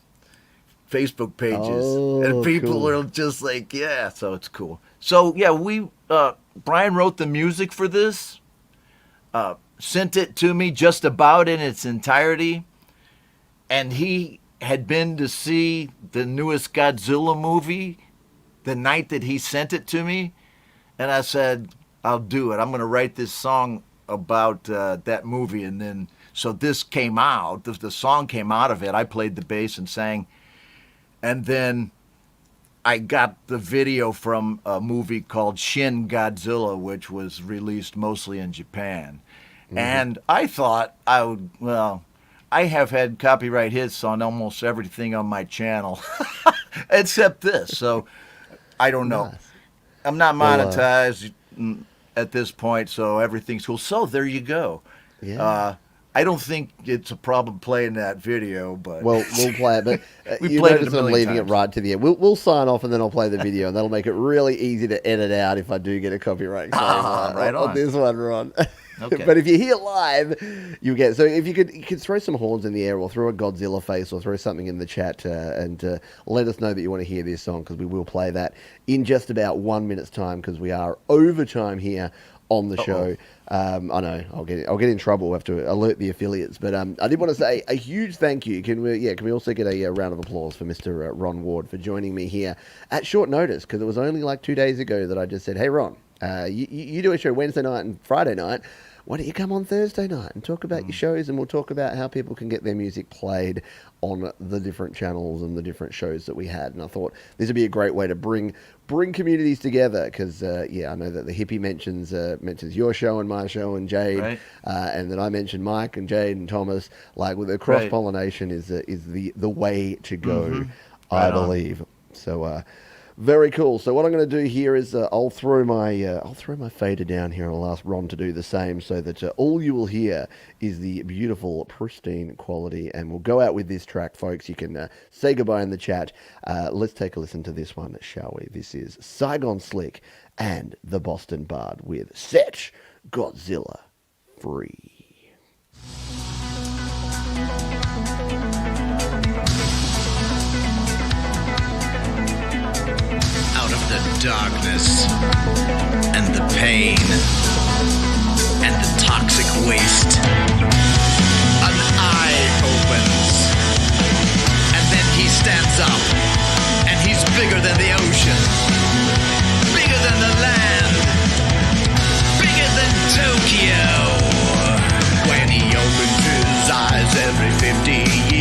Facebook pages, and people are just like, yeah, so it's cool. So yeah, Brian wrote the music for this, sent it to me just about in its entirety, and he had been to see the newest Godzilla movie the night that he sent it to me, and I said, I'll do it. I'm going to write this song about that movie, and then so this came out. The song came out of it. I played the bass and sang, and then I got the video from a movie called Shin Godzilla, which was released mostly in Japan. Mm-hmm. And I thought I have had copyright hits on almost everything on my channel, except this. So I don't know. Nice. I'm not monetized at this point, so everything's cool. So there you go. Yeah. I don't think it's a problem playing that video, but we'll play it. But we played it I'm leaving it right to the end. We'll sign off and then I'll play the video, and that'll make it really easy to edit out if I do get a copyright claim right on this one, Ron. Okay. But if you're here live, you get. So if you could throw some horns in the air, or throw a Godzilla face, or throw something in the chat, and let us know that you want to hear this song, because we will play that in just about 1 minute's time, because we are overtime here on the show. I know I'll get in trouble. We'll have to alert the affiliates. But I did want to say a huge thank you. Can we also get a round of applause for Mr. Ron Ward for joining me here at short notice, because it was only like 2 days ago that I just said, hey Ron, you do a show Wednesday night and Friday night. Why don't you come on Thursday night and talk about your shows, and we'll talk about how people can get their music played on the different channels and the different shows that we had. And I thought this would be a great way to bring communities together, because I know that the hippie mentions your show and my show and Jade, right. And then I mentioned Mike and Jade and Thomas. Like, with the cross pollination is the way to go, I believe. So very cool. So what I'm going to do here is I'll throw my fader down here, and I'll ask Ron to do the same, so that all you will hear is the beautiful, pristine quality. And we'll go out with this track, folks. You can say goodbye in the chat. Let's take a listen to this one, shall we? This is Saigon Slick and the Boston Bard with Set Godzilla Free. Out of the darkness and the pain and the toxic waste, an eye opens, and then he stands up, and he's bigger than the ocean, bigger than the land, bigger than Tokyo. When he opens his eyes every 50 years,